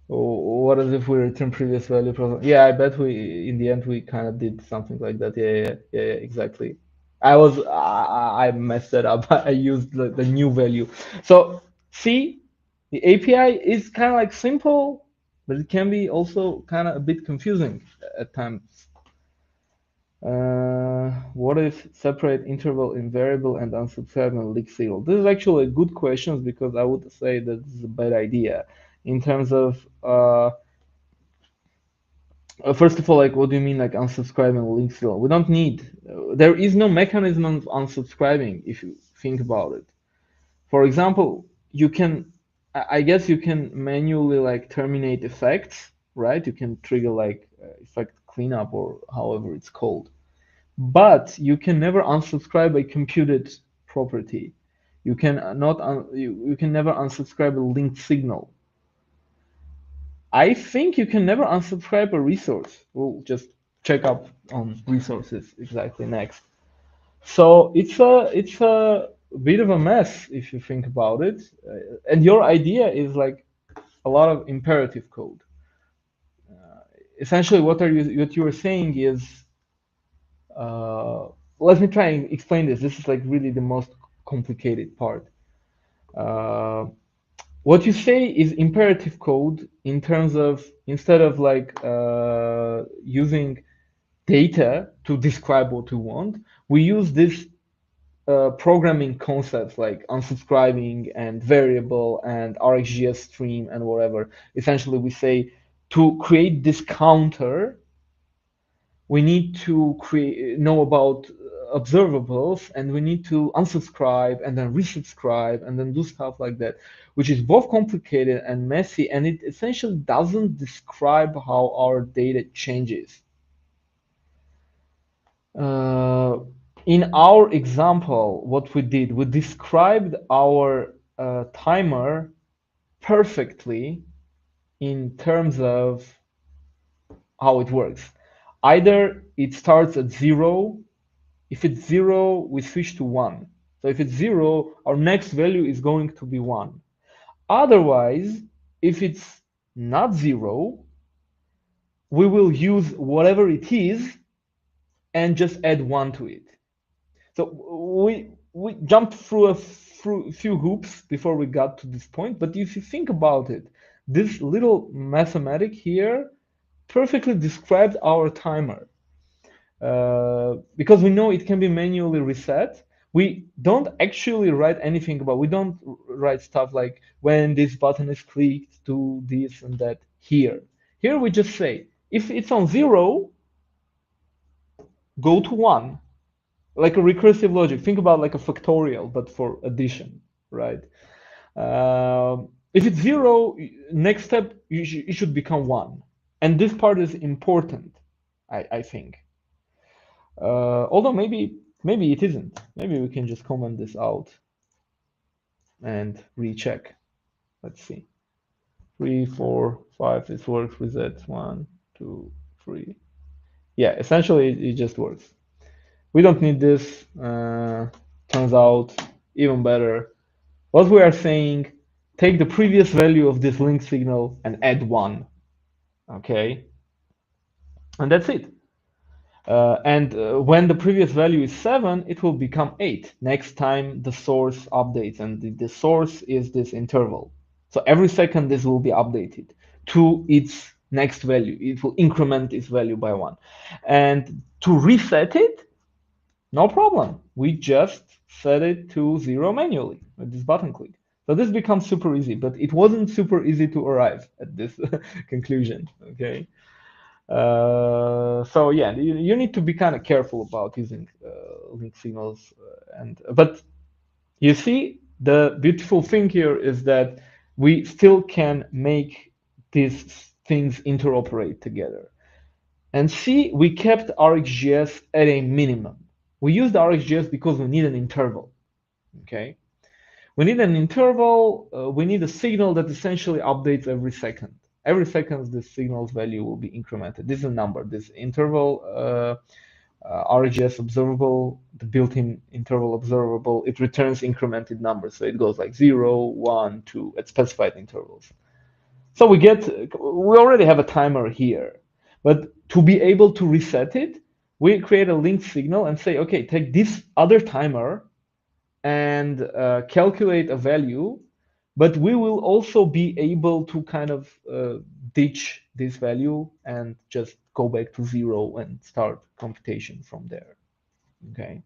What if we return previous value? Yeah, I bet we in the end we kind of did something like that. Yeah, exactly. I messed it up. I used the new value. So see, the API is kind of like simple, but it can be also kind of a bit confusing at times. What if separate interval in variable and unsubscribe and leak signal? This is actually a good question because I would say that this is a bad idea in terms of first of all, like, what do you mean, like unsubscribe and link signal? We don't need. There is no mechanism of unsubscribing if you think about it. For example, you can, I guess you can manually like terminate effects, right? You can trigger like effect cleanup or however it's called. but you can never unsubscribe a computed property. You can not you can never unsubscribe a linked signal. I think you can never unsubscribe a resource. We'll just check up on resources exactly next. So it's a bit of a mess if you think about it. And your idea is like a lot of imperative code. Essentially, what you are saying is, uh, let me try and explain this. This is like really the most complicated part. Uh, what you say is imperative code in terms of instead of like using data to describe what we want, we use this programming concepts like unsubscribing and variable and RxJS stream and whatever. Essentially, we say to create this counter, we need to know about observables, and we need to unsubscribe and then resubscribe and then do stuff like that, which is both complicated and messy, and it essentially doesn't describe how our data changes. Uh, in our example, what we did, we described our timer perfectly in terms of how it works. Either it starts at 0. If it's 0, we switch to 1. So if it's 0, our next value is going to be 1. Otherwise, if it's not 0, we will use whatever it is and just add 1 to it. So we jumped through a few hoops before we got to this point, but if you think about it, this little mathematic here perfectly describes our timer. Because we know it can be manually reset. We don't actually write anything about, we don't write stuff like when this button is clicked, do this and that here. Here we just say, if it's on 0, go to 1. Like a recursive logic. Think about like a factorial, but for addition, right? If it's 0, next step, it should become 1. And this part is important, I think. Although maybe it isn't. Maybe we can just comment this out and recheck. Let's see. 3, 4, 5. It works with that. 1, 2, 3. Yeah, essentially it just works. We don't need this. Turns out even better. What we are saying, take the previous value of this link signal and add 1. Okay, and that's it. And when the previous value is 7, it will become 8 next time the source updates, and the source is this interval. So every second this will be updated to its next value. It will increment its value by 1. And to reset it, no problem. We just set it to 0 manually with this button click. So this becomes super easy, but it wasn't super easy to arrive at this conclusion, okay? So yeah, you need to be kind of careful about using link signals, but you see, the beautiful thing here is that we still can make these things interoperate together. And see, we kept RxJS at a minimum. We used RxJS because we need an interval. Okay, we need an interval. We need a signal that essentially updates every second. Every second, the signal's value will be incremented. This is a number. This interval, RxJS observable, the built-in interval observable, it returns incremented numbers. So it goes like 0, 1, 2 at specified intervals. So we already have a timer here, but to be able to reset it, we create a link signal and say, okay, take this other timer and calculate a value, but we will also be able to kind of ditch this value and just go back to 0 and start computation from there. Okay.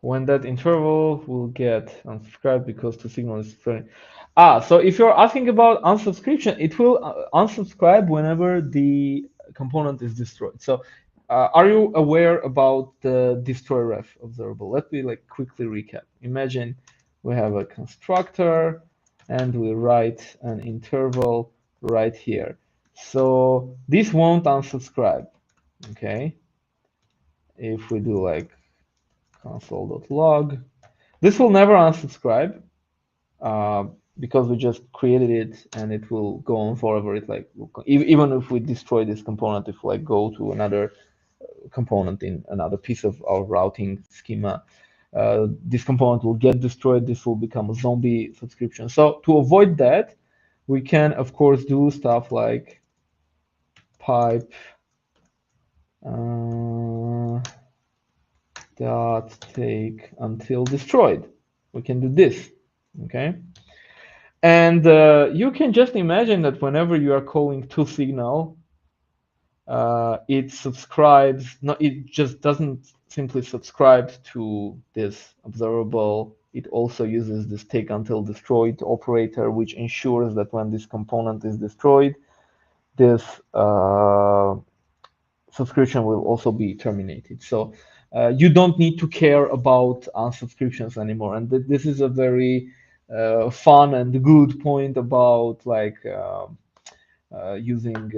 When that interval will get unsubscribed because the signal is very... So if you're asking about unsubscription, it will unsubscribe whenever the component is destroyed. So are you aware about the destroy ref observable? Let me like quickly recap. Imagine we have a constructor and we write an interval right here. So this won't unsubscribe, okay? If we do like console.log, this will never unsubscribe uh, because we just created it and it will go on forever. It like even if we destroy this component, if we like go to another component in another piece of our routing schema, this component will get destroyed. This will become a zombie subscription. So to avoid that, we can of course do stuff like pipe dot take until destroyed. We can do this, okay? And you can just imagine that whenever you are calling toSignal, it subscribes, no, it just doesn't simply subscribe to this observable. It also uses this take until destroyed operator, which ensures that when this component is destroyed, this subscription will also be terminated. So you don't need to care about unsubscriptions anymore. And this is a very fun and good point about like using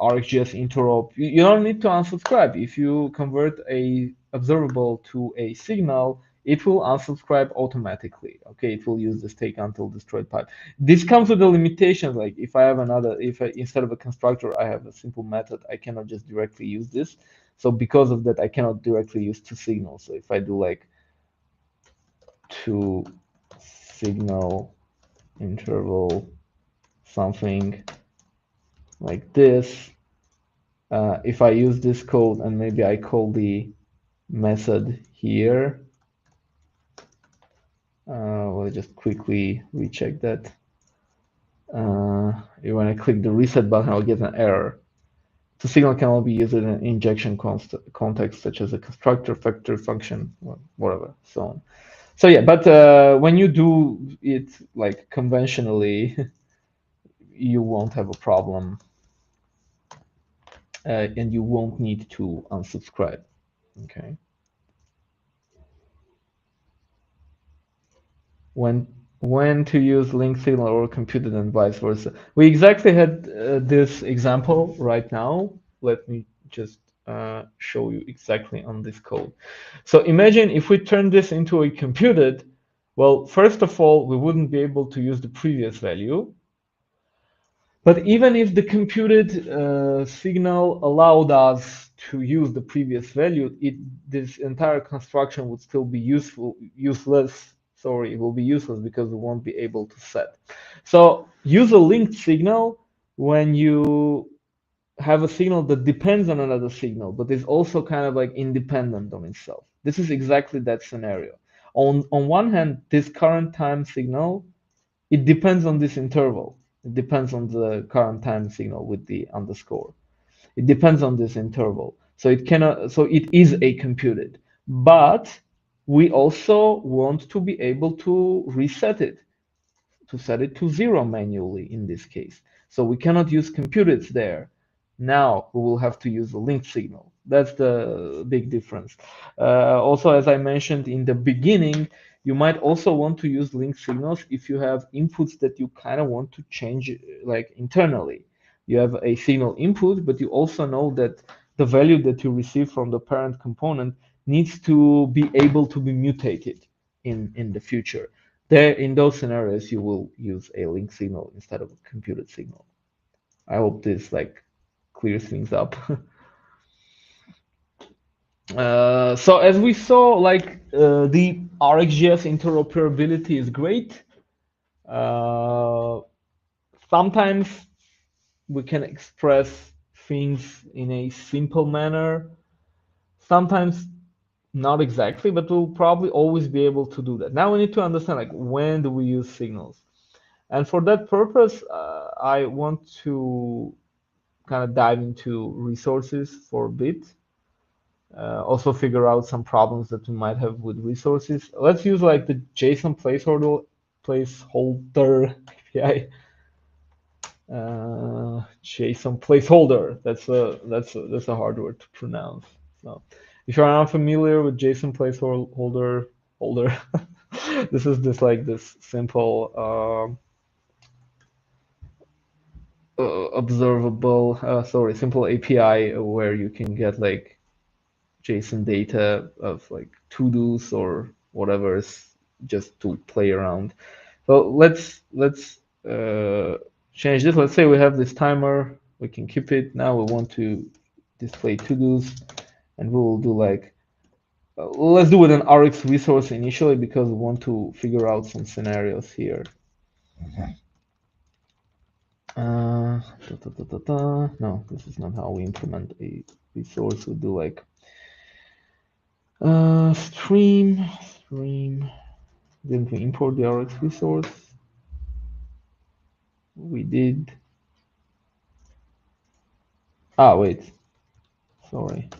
RxJS interop. You don't need to unsubscribe. If you convert a observable to a signal, it will unsubscribe automatically. Okay, it will use this take until destroyed pipe. This comes with the limitations. Like if I have instead of a constructor, I have a simple method, I cannot just directly use this. So because of that, I cannot directly use toSignal. So if I do like toSignal interval something like this, if I use this code and maybe I call the method here, we'll just quickly recheck that. When I click the reset button, I'll get an error. The signal can only be used in an injection context, such as a constructor, factor, function, whatever, so on. So yeah, but when you do it like conventionally, you won't have a problem, and you won't need to unsubscribe. Okay. When to use link signal or computed and vice versa. We exactly had this example right now. Let me just show you exactly on this code. So imagine if we turn this into a computed, well, first of all, we wouldn't be able to use the previous value. But even if the computed signal allowed us to use the previous value, this entire construction would still be useless. Sorry, it will be useless because we won't be able to set. So use a linked signal when you have a signal that depends on another signal, but is also kind of like independent on itself. This is exactly that scenario. On one hand, this current time signal, it depends on this interval. It depends on the current time signal with the underscore. It depends on this interval. So it cannot, so it is a computed, but we also want to be able to reset it, to set it to 0 manually in this case. So we cannot use computeds there. Now we will have to use a linked signal. That's the big difference. Also, as I mentioned in the beginning, you might also want to use linked signals if you have inputs that you kind of want to change like internally. You have a signal input, but you also know that the value that you receive from the parent component needs to be able to be mutated in the future. There, in those scenarios, you will use a link signal instead of a computed signal. I hope this like clears things up. So as we saw, like the RxJS interoperability is great. Sometimes we can express things in a simple manner. Sometimes not exactly, but we'll probably always be able to do that. Now we need to understand like when do we use signals? And for that purpose, I want to kind of dive into resources for a bit. Also figure out some problems that we might have with resources. Let's use like the JSON placeholder API. JSON placeholder. That's a hard word to pronounce. So if you're unfamiliar with JSON placeholder, this is this simple observable, simple API where you can get like JSON data of like to-dos or whatever is just to play around. So let's change this. Let's say we have this timer. We can keep it. Now we want to display to-dos, and we will do like let's do with an Rx resource initially because we want to figure out some scenarios here. No, this is not how we implement a resource. We do like stream. Didn't we import the Rx resource? We did. Ah, wait. Sorry.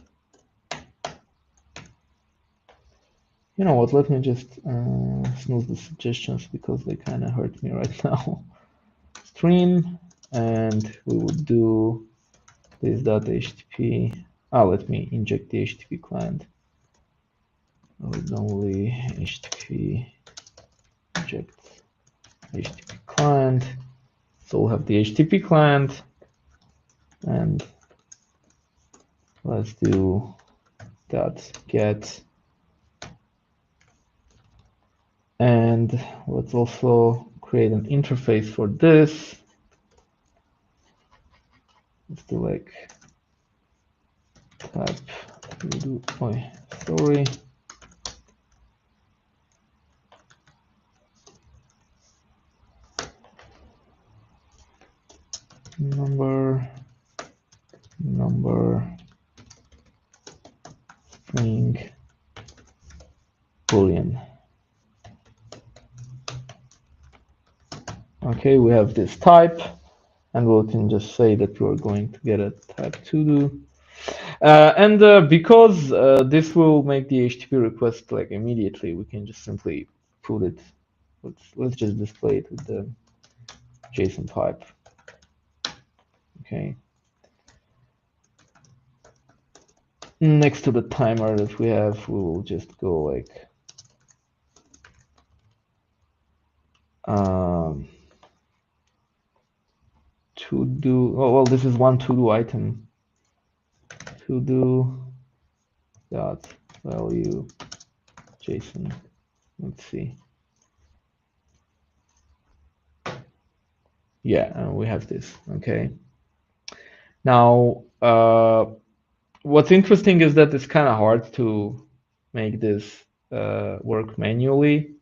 You know what? Let me just snooze the suggestions because they kind of hurt me right now. Stream, and we would do this.htp. Let me inject the HTTP client. Read only HTTP inject HTTP client. So we'll have the HTTP client, and let's do .get, and let's also create an interface for this. Let's do like type to sorry. Number string boolean. Okay, we have this type, and we can just say that we're going to get a type to do. Because this will make the HTTP request like immediately, we can just simply put it. Let's just display it with the JSON type. Okay. Next to the timer that we have, we will just go like to do. Oh, well, this is one to do item. To do dot value JSON. Let's see. Yeah, and we have this. Okay. Now, what's interesting is that it's kind of hard to make this work manually.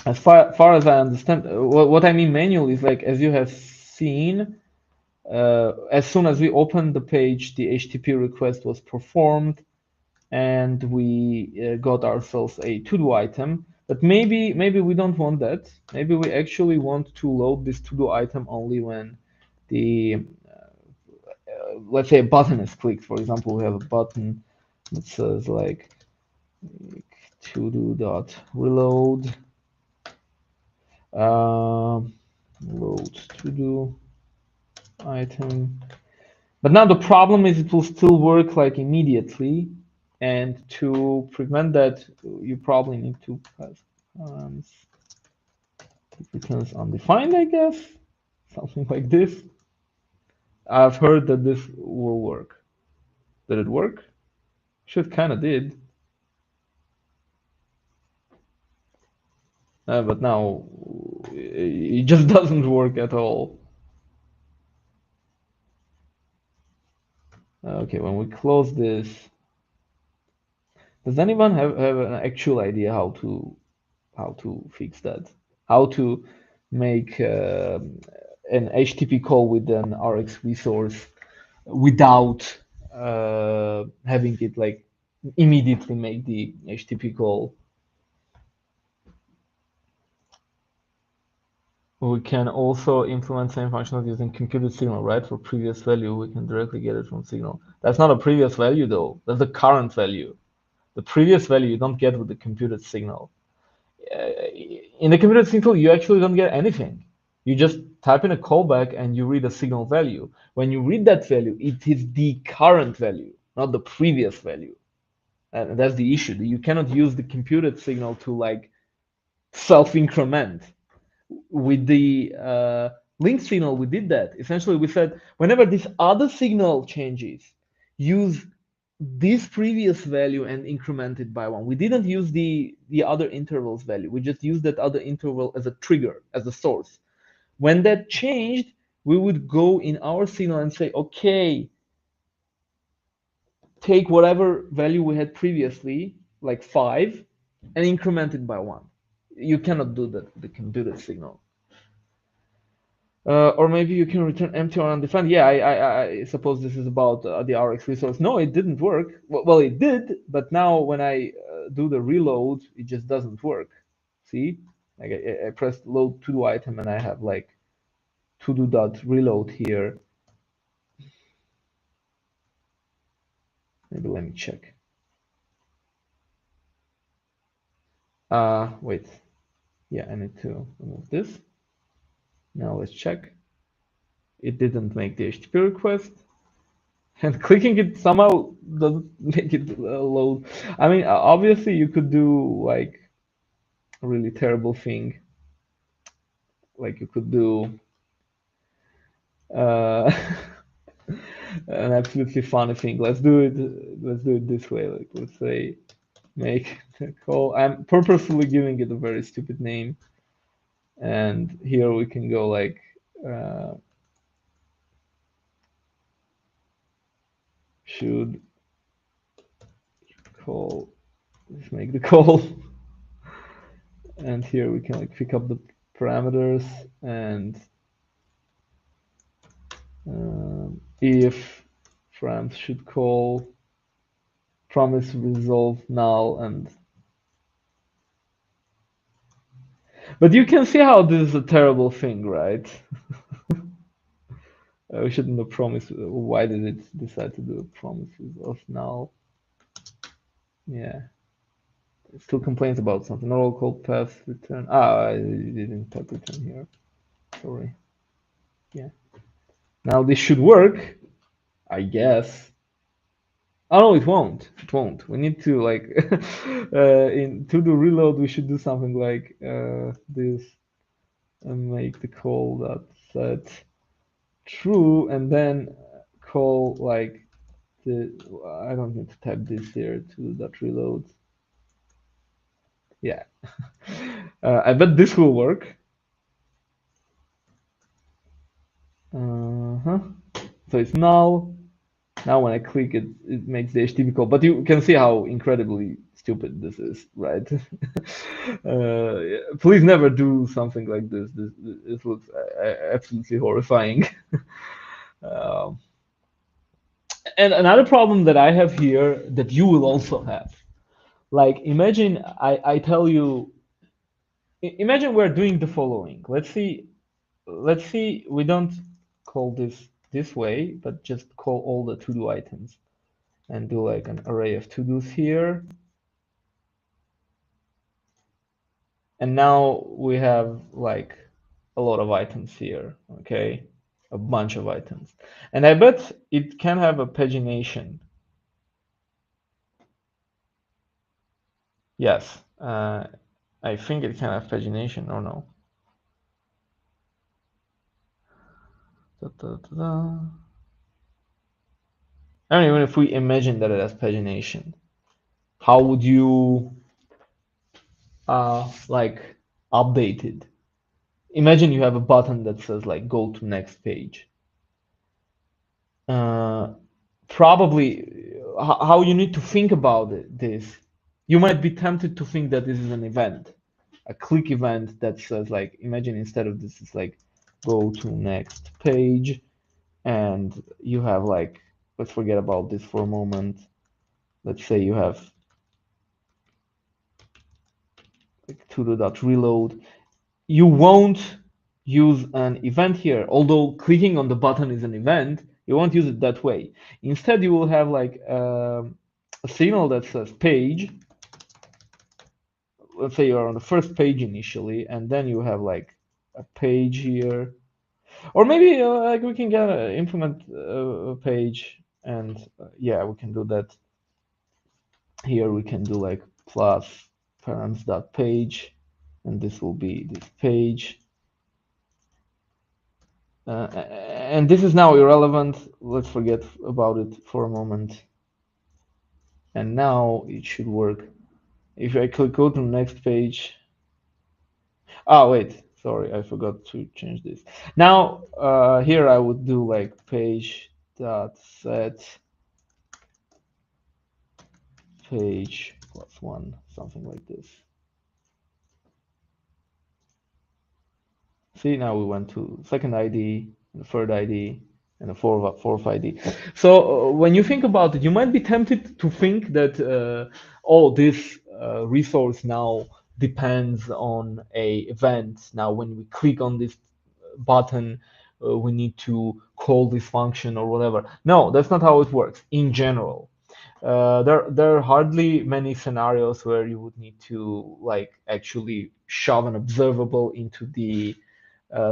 As far as I understand, what I mean manually is like, as you have seen, as soon as we opened the page, the HTTP request was performed, and we got ourselves a to-do item. But maybe we don't want that. Maybe we actually want to load this to-do item only when the let's say a button is clicked. For example, we have a button that says like to-do.reload load to-do item. But now the problem is it will still work like immediately, and to prevent that, you probably need to pass returns undefined, I guess, something like this. I've heard that this will work. Did it work? Should kind of did. But now it just doesn't work at all. Okay, when we close this, does anyone have an actual idea how to fix that? How to make an HTTP call with an Rx resource without having it like immediately make the HTTP call? We can also implement same functionality using computed signal, right? For previous value, we can directly get it from signal. That's not a previous value though. That's the current value. The previous value you don't get with the computed signal. In the computed signal, you actually don't get anything. You just type in a callback and you read a signal value. When you read that value, it is the current value, not the previous value. And that's the issue. You cannot use the computed signal to like self-increment. With the Link signal, we did that. Essentially, we said whenever this other signal changes, use this previous value and increment it by 1. We didn't use the other interval's value. We just used that other interval as a trigger, as a source. When that changed, we would go in our signal and say, okay, take whatever value we had previously, like 5, and increment it by 1. You cannot do that with the computer signal. Or maybe you can return empty or undefined. Yeah, I suppose this is about the Rx resource. No, it didn't work. Well, it did, but now when I do the reload, it just doesn't work. See, like I pressed load to do item and I have like to do dot reload here. Maybe let me check. Wait. Yeah, I need to remove this. Now let's check. It didn't make the HTTP request. And clicking it somehow doesn't make it load. I mean, obviously you could do like a really terrible thing. Like you could do uh, an absolutely funny thing. Let's do it. Let's do it this way. Like let's say make the call. I'm purposefully giving it a very stupid name, and here we can go like should call. Let's make the call, and here we can like pick up the parameters and if France should call promise resolve null and but you can see how this is a terrible thing, right? We shouldn't have promised. Why did it decide to do a promise resolve null? Yeah, it still complains about something. Not all call path return. I didn't type return here. Sorry. Yeah. Now this should work, I guess. Oh no, it won't. It won't. We need to like to do reload. We should do something like this and make the call that set true, and then call like the. I don't need to type this here to do that reload. Yeah, I bet this will work. Uh-huh. So it's null. Now when I click it, it makes the HTTP call. But you can see how incredibly stupid this is, right? Please never do something like this. This looks absolutely horrifying. Um, and another problem that I have here that you will also have, like imagine I tell you, imagine we're doing the following. Let's see, we don't call this way, but just call all the to-do items and do like an array of to-dos here. And now we have like a lot of items here, okay? A bunch of items. And I bet it can have a pagination. Yes, I think it can have pagination or no. Da, da, da, da. I mean, even if we imagine that it has pagination, how would you like update it? Imagine you have a button that says like go to next page. Probably how you need to think about this. You might be tempted to think that this is an event, a click event that says like, imagine instead of this, it's like go to next page, and you have like, let's forget about this for a moment. Let's say you have like to-do.reload. You won't use an event here, although clicking on the button is an event. You won't use it that way. Instead, you will have like a signal that says page. Let's say you're on the first page initially, and then you have like a page here, or maybe like we can get implement a page, and yeah, we can do that. Here we can do like plus params.page, and this will be this page. And this is now irrelevant. Let's forget about it for a moment. And now it should work. If I click go to the next page. Ah, wait, sorry, I forgot to change this. Now, here I would do like page dot set page plus one, something like this. See, now we went to second ID, and the third ID, and the fourth ID. So when you think about it, you might be tempted to think that, oh, this resource now depends on a event. Now, when we click on this button, we need to call this function or whatever. No, that's not how it works in general. There are hardly many scenarios where you would need to like actually shove an observable into the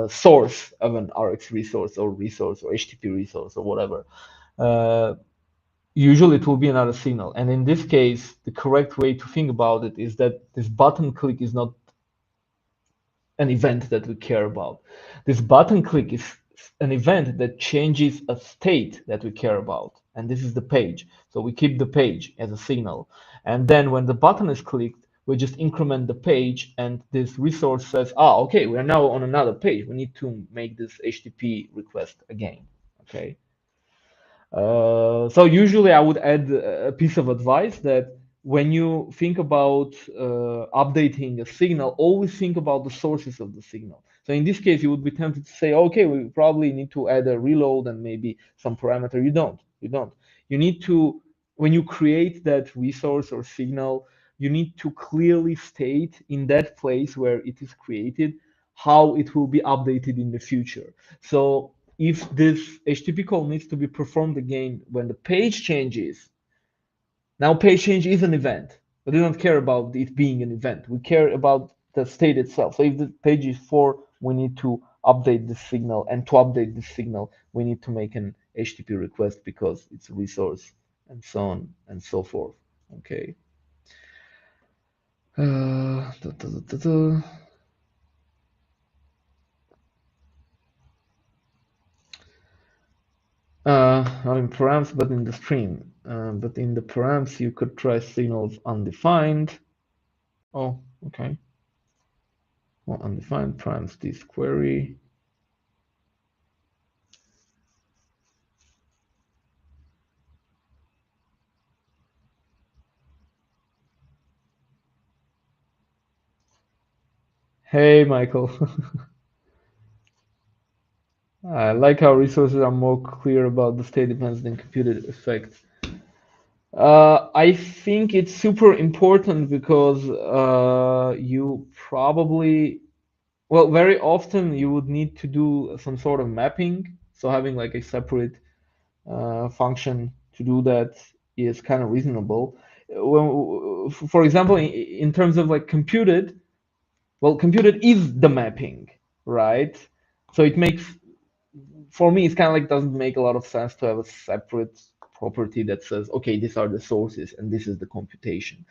source of an Rx resource or HTTP resource or whatever. Usually it will be another signal. And in this case, the correct way to think about it is that this button click is not an event that we care about. This button click is an event that changes a state that we care about. And this is the page. So we keep the page as a signal. And then when the button is clicked, we just increment the page and this resource says, ah, okay, we are now on another page. We need to make this HTTP request again, okay? So usually I would add a piece of advice that when you think about updating a signal, always think about the sources of the signal. So in this case, you would be tempted to say, okay, we probably need to add a reload and maybe some parameter. You don't. You need to, when you create that resource or signal, you need to clearly state in that place where it is created how it will be updated in the future. So if this HTTP call needs to be performed again when the page changes, now page change is an event, but we don't care about it being an event. We care about the state itself. So if the page is 4, we need to update the signal, and to update the signal, we need to make an HTTP request because it's a resource, and so on and so forth. Okay. Not in params, but in the stream. But in the params, you could try signals undefined. Oh, okay. Well, undefined params this query. Hey, Michael. I like how resources are more clear about the state depends than computed effect. I think it's super important because you probably, well, very often you would need to do some sort of mapping. So having like a separate function to do that is kind of reasonable. For example, in terms of like computed, well, computed is the mapping, right? So it makes, for me, it's kind of like doesn't make a lot of sense to have a separate property that says, okay, these are the sources and this is the computation.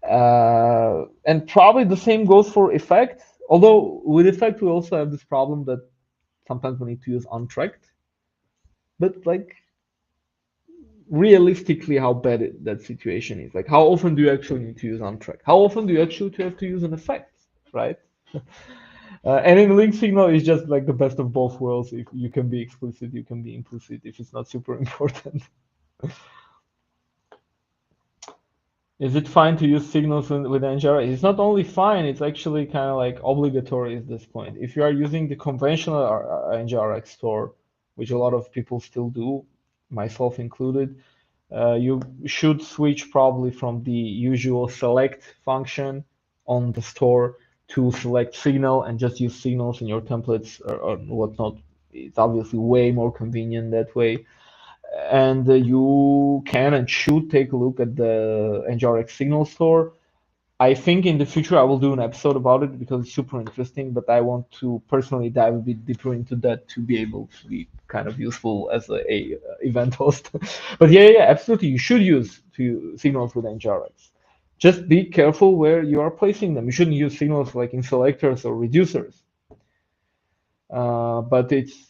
And probably the same goes for effect. Although with effect, we also have this problem that sometimes we need to use untracked. But like realistically, how bad that situation is. Like how often do you actually need to use untracked? How often do you actually have to use an effect, right? And in link signal is just like the best of both worlds. If you can be explicit, you can be implicit if it's not super important. Is it fine to use signals with NGRX? It's not only fine, it's actually kind of like obligatory at this point. If you are using the conventional NGRX store, which a lot of people still do, myself included, you should switch probably from the usual select function on the store to select signal and just use signals in your templates or whatnot. It's obviously way more convenient that way. And you can and should take a look at the NGRX signal store. I think in the future I will do an episode about it because it's super interesting, but I want to personally dive a bit deeper into that to be able to be kind of useful as a event host. But yeah, absolutely, you should use signals with NGRX. Just be careful where you are placing them. You shouldn't use signals like in selectors or reducers. But it's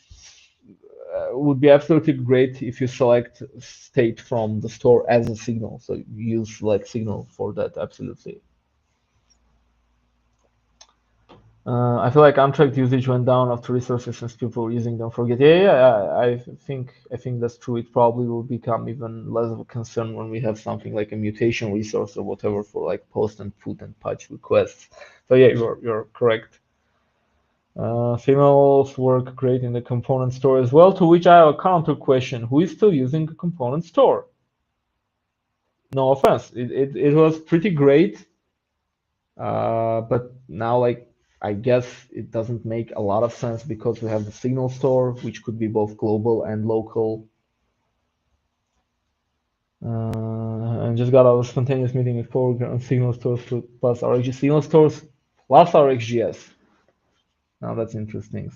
would be absolutely great if you select state from the store as a signal. So you use select signal for that, absolutely. I feel like untracked usage went down after resources since people were using them forget. Yeah, I think that's true. It probably will become even less of a concern when we have something like a mutation resource or whatever for like post and put and patch requests. So yeah, you're correct. Females work great in the component store as well, to which I have a counter question. Who is still using a component store? No offense. It was pretty great, but now like I guess it doesn't make a lot of sense because we have the Signal store, which could be both global and local. And just got a spontaneous meeting with coworker on Signal stores plus RxJS. Signal stores plus RxJS. Now that's interesting.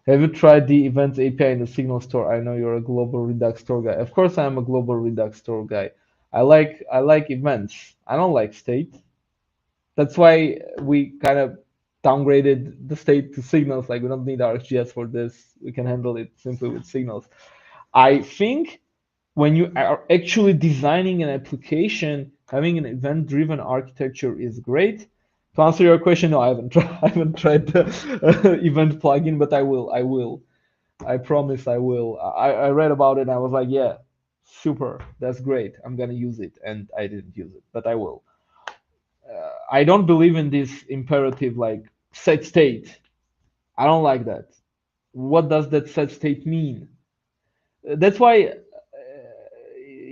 Have you tried the events API in the Signal store? I know you're a global Redux store guy. Of course, I'm a global Redux store guy. I like events. I don't like state. That's why we kind of downgraded the state to signals. Like we don't need RxJS for this. We can handle it simply with signals. I think when you are actually designing an application, having an event-driven architecture is great. To answer your question, no, I haven't tried. I haven't tried the event plugin, but I will. I will. I promise I will. I read about it and I was like, yeah, super. That's great. I'm gonna use it, and I didn't use it, but I will. I don't believe in this imperative like set state. I don't like that. What does that set state mean? That's why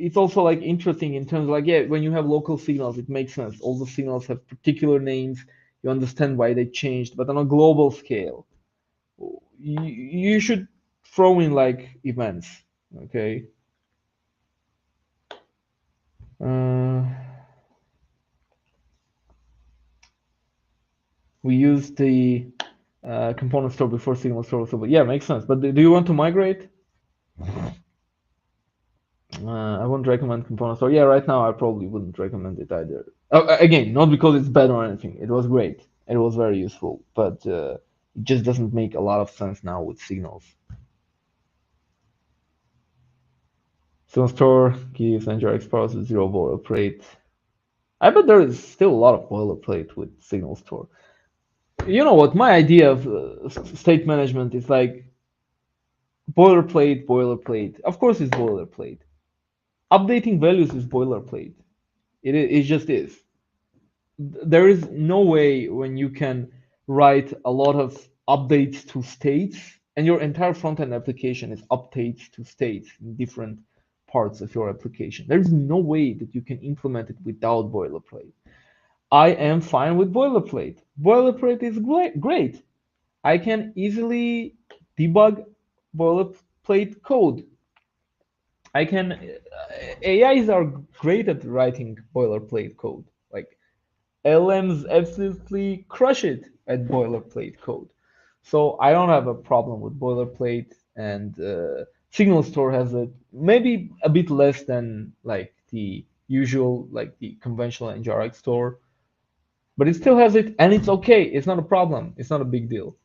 it's also like interesting in terms of like, yeah, when you have local signals, it makes sense. All the signals have particular names. You understand why they changed, but on a global scale, you should throw in like events. Okay. Uh, we use the component store before signal store. So, but yeah, makes sense. But do you want to migrate? I wouldn't recommend component store. Yeah, right now I probably wouldn't recommend it either. Again, not because it's bad or anything. It was great. It was very useful, but it just doesn't make a lot of sense now with signals. Signal store gives NGRX powers with zero boilerplate. I bet there is still a lot of boilerplate with signal store. You know what? My idea of state management is like boilerplate, boilerplate. Of course, it's boilerplate. Updating values is boilerplate. It just is. There is no way when you can write a lot of updates to states and your entire front-end application is updates to states in different parts of your application. There's no way that you can implement it without boilerplate. I am fine with boilerplate. Boilerplate is great. I can easily debug boilerplate code. I can AIs are great at writing boilerplate code. Like LMs absolutely crush it at boilerplate code. So I don't have a problem with boilerplate, and Signal Store has a maybe a bit less than like the usual, like the conventional NGRX store, but it still has it, and it's okay. It's not a problem. It's not a big deal.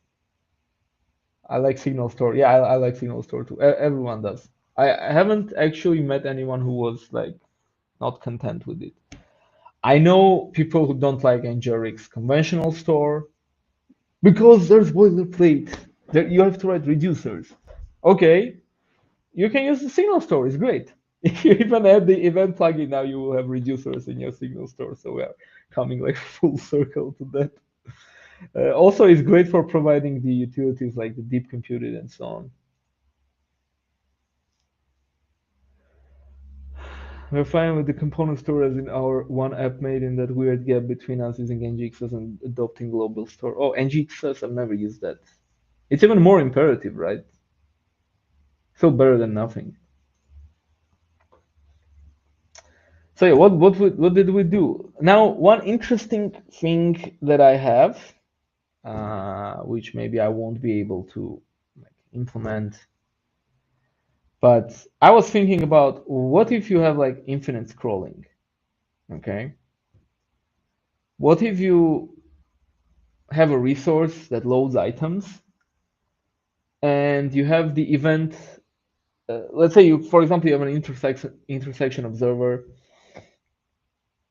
I like Signal Store. Yeah, I like Signal Store too. Everyone does. I haven't actually met anyone who was like not content with it. I know people who don't like NGRX conventional store because there's boilerplate. There you have to write reducers. Okay, you can use the Signal store. It's great. If you even add the event plugin, now you will have reducers in your Signal store. So we are coming like full circle to that. Also, it's great for providing the utilities like the deep computed and so on. We're fine with the component store as in our one app made in that weird gap between us using NGXS and adopting global store. Oh, NGXS, I've never used that. It's even more imperative, right? Still better than nothing. So yeah, what did we do? Now, one interesting thing that I have, which maybe I won't be able to like, implement, but I was thinking about what if you have like infinite scrolling, okay? What if you have a resource that loads items and you have the event. Let's say you, for example, you have an intersection observer.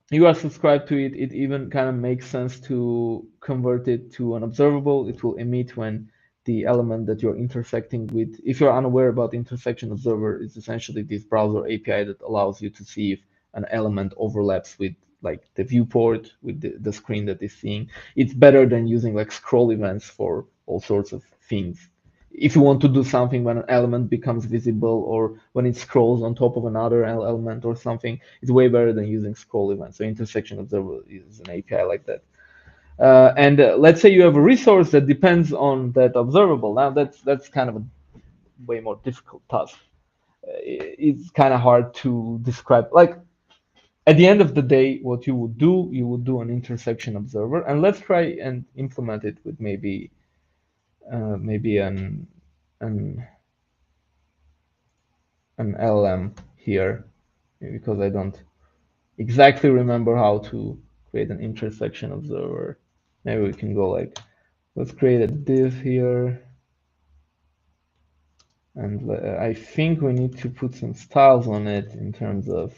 You are subscribed to it. It even kind of makes sense to convert it to an observable. It will emit when the element that you're intersecting with. If you're unaware about intersection observer, it's essentially this browser API that allows you to see if an element overlaps with like the viewport, with the screen that is seeing. It's better than using like scroll events for all sorts of things. If you want to do something when an element becomes visible or when it scrolls on top of another element or something, it's way better than using scroll events. So intersection observer is an API like that. And let's say you have a resource that depends on that observable. Now that's kind of a way more difficult task. It's kind of hard to describe. Like at the end of the day, what you would do an intersection observer, and let's try and implement it with maybe an LLM here, because I don't exactly remember how to create an intersection observer. Maybe we can go like, let's create a div here. And I think we need to put some styles on it in terms of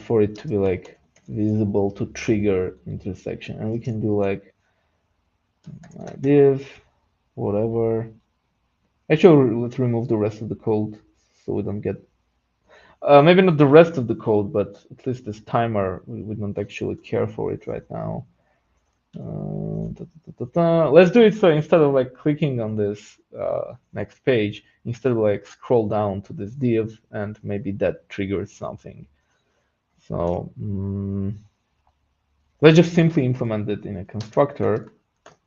for it to be like visible to trigger intersection. And we can do like div, whatever. Actually, let's remove the rest of the code so we don't get maybe not the rest of the code, but at least this timer, we don't actually care for it right now. Let's do it so instead of like clicking on this next page, instead of like scroll down to this div and maybe that triggers something. So let's just simply implement it in a constructor.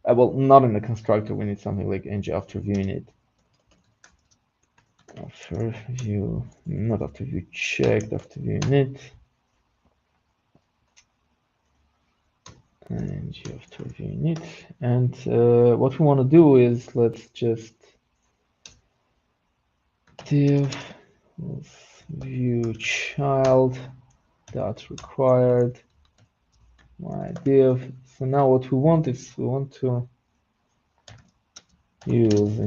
Well, not in a constructor, we need something like ng after view init. After view, not after view checked, after view init. And you have to view init. And what we want to do is let's just div view child dot required my div. So now what we want is we want to use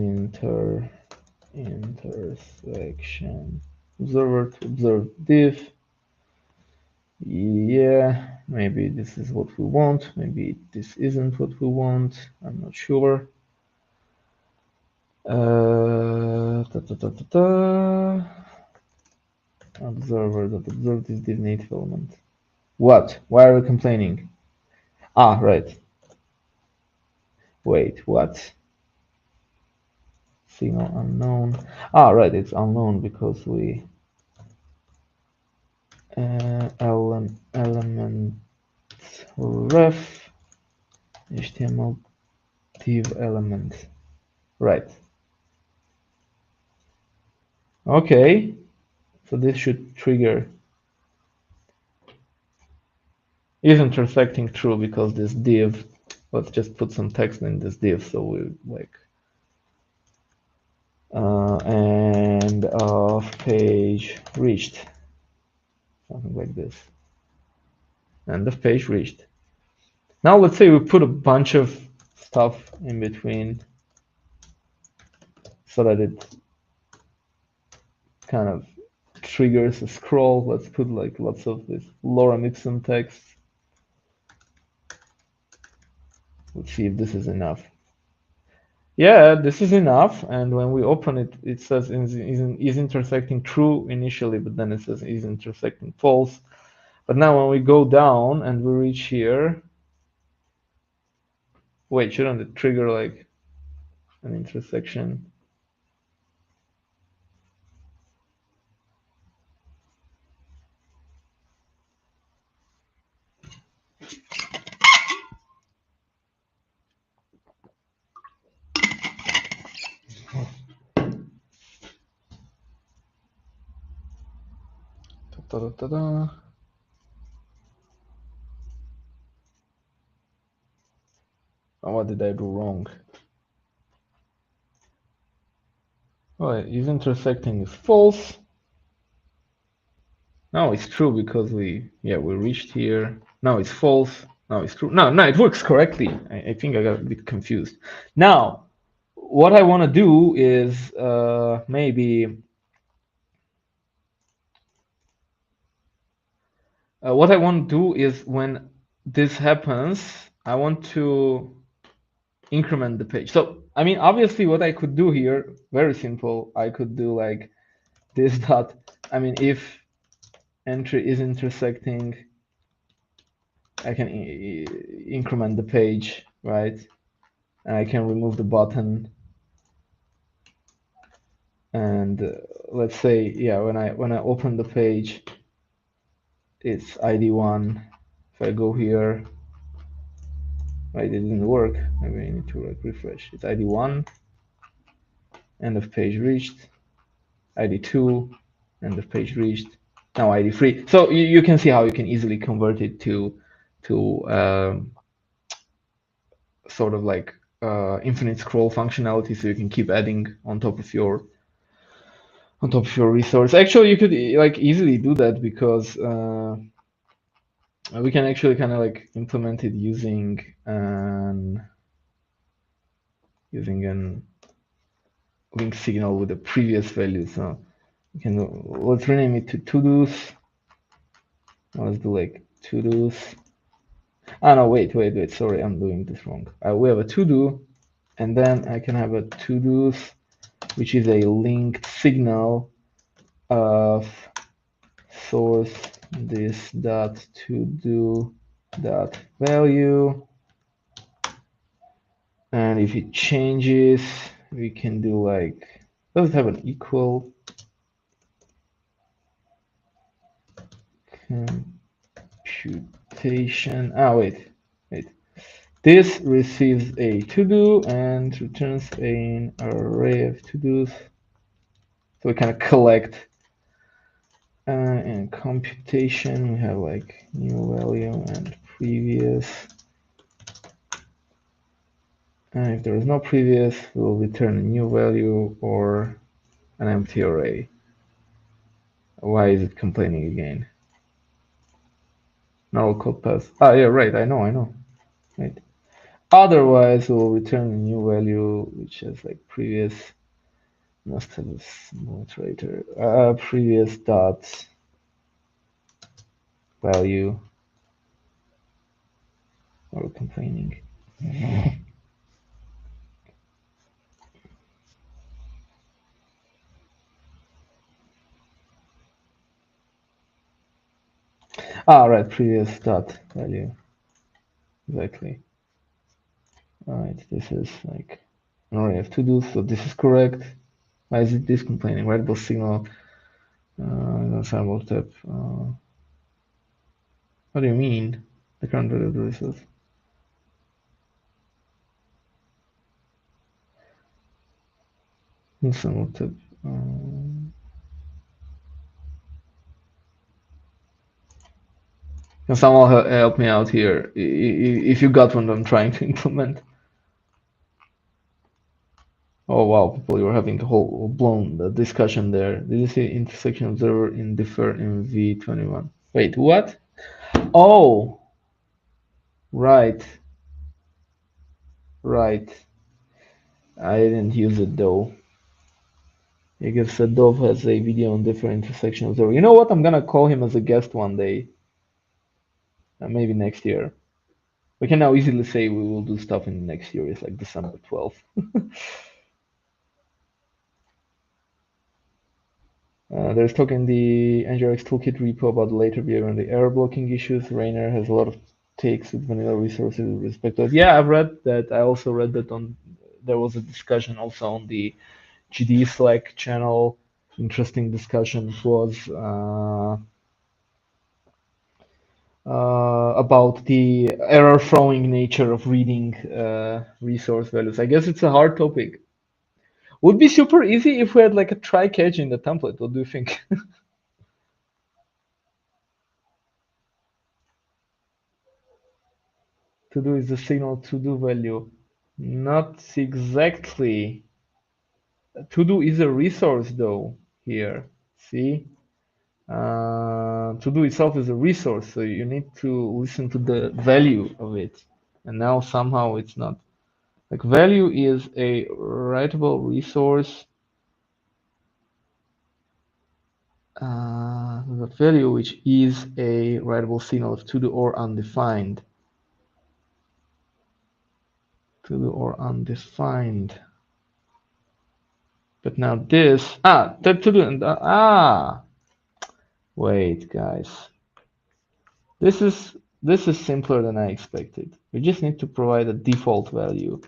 intersection observer to observe div. Yeah, maybe this is what we want. Maybe this isn't what we want. I'm not sure. Observer that observe this div native element. What? Why are we complaining? Ah, right. Wait, what? Signal unknown. Ah, right, it's unknown because we element ref HTML div element. Right. Okay. So this should trigger is intersecting true because this div, let's just put some text in this div so we like end of page reached, something like this. End of page reached. Now let's say we put a bunch of stuff in between so that it kind of triggers a scroll. Let's put like lots of this lorem ipsum text. Let's see if this is enough. Yeah, this is enough. And when we open it, it says is intersecting true initially, but then it says is intersecting false. But now when we go down and we reach here, wait, shouldn't it trigger like an intersection? Ta-da-da-da. Oh, what did I do wrong? Oh, is intersecting is false. No, it's true because we reached here. Now it's false. No, it's true. No, it works correctly. I think I got a bit confused. Now, what I want to do is maybe what I want to do is when this happens, I want to increment the page. So, I mean, obviously, what I could do here, very simple. I could do like this dot. I mean, if entry is intersecting, I can increment the page, right? And I can remove the button. And let's say, yeah, when I open the page, it's ID1. If I go here, right, it didn't work. Maybe I need to like refresh. It's ID1, end of page reached. ID2, end of page reached. Now ID3. So you can see how you can easily convert it to sort of like infinite scroll functionality, so you can keep adding on top of your resource. Actually, you could like easily do that because we can actually kind of like implement it using an link signal with the previous value. So we can let's rename it to to-dos. Let's do like to-dos. Ah no, wait. Sorry, I'm doing this wrong. We have a to-do, and then I can have a to-dos, which is a linked signal of source this dot to do dot value, and if it changes, we can do like, does it have an equal computation? Wait. This receives a to-do and returns an array of to-dos. So we kind of collect. In computation, we have like new value and previous. And if there is no previous, we will return a new value or an empty array. Why is it complaining again? Null code pass. Yeah, right. I know. Right. Otherwise, we'll return a new value which has like previous. Must have a small iterator. Previous dot value. Or complaining. Right. Previous dot value. Exactly. Alright, this is like an array of to-dos, so this is correct. Why is it this complaining? Writable signal, sample step. What do you mean? The current value of the resource. Sample step. Can someone help me out here? If you got what I'm trying to implement. Oh wow, people, you're having a whole blown discussion there. Did you see intersection observer in differ in V21? Wait, what? Oh, right. I didn't use it though. I guess Dove has a video on different intersections. Or you know what? I'm gonna call him as a guest one day, maybe next year. We can now easily say we will do stuff in next year. It's like December 12th. There's talk in the NGRX toolkit repo about the later behavior and the error blocking issues. Rainer has a lot of takes with vanilla resources with respect to it. Yeah, I've read that. I also read that on. There was a discussion also on the GD Slack channel. Interesting discussion. It was about the error throwing nature of reading resource values. I guess it's a hard topic. Would be super easy if we had like a try catch in the template. What do you think? To do is the signal to do value. Not exactly. To do is a resource though here. See? To do itself is a resource, so you need to listen to the value of it. And now somehow it's not. Like value is a writable resource. The value which is a writable signal of to do or undefined. To do or undefined. But now this, that to do, wait, guys. This is simpler than I expected. We just need to provide a default value.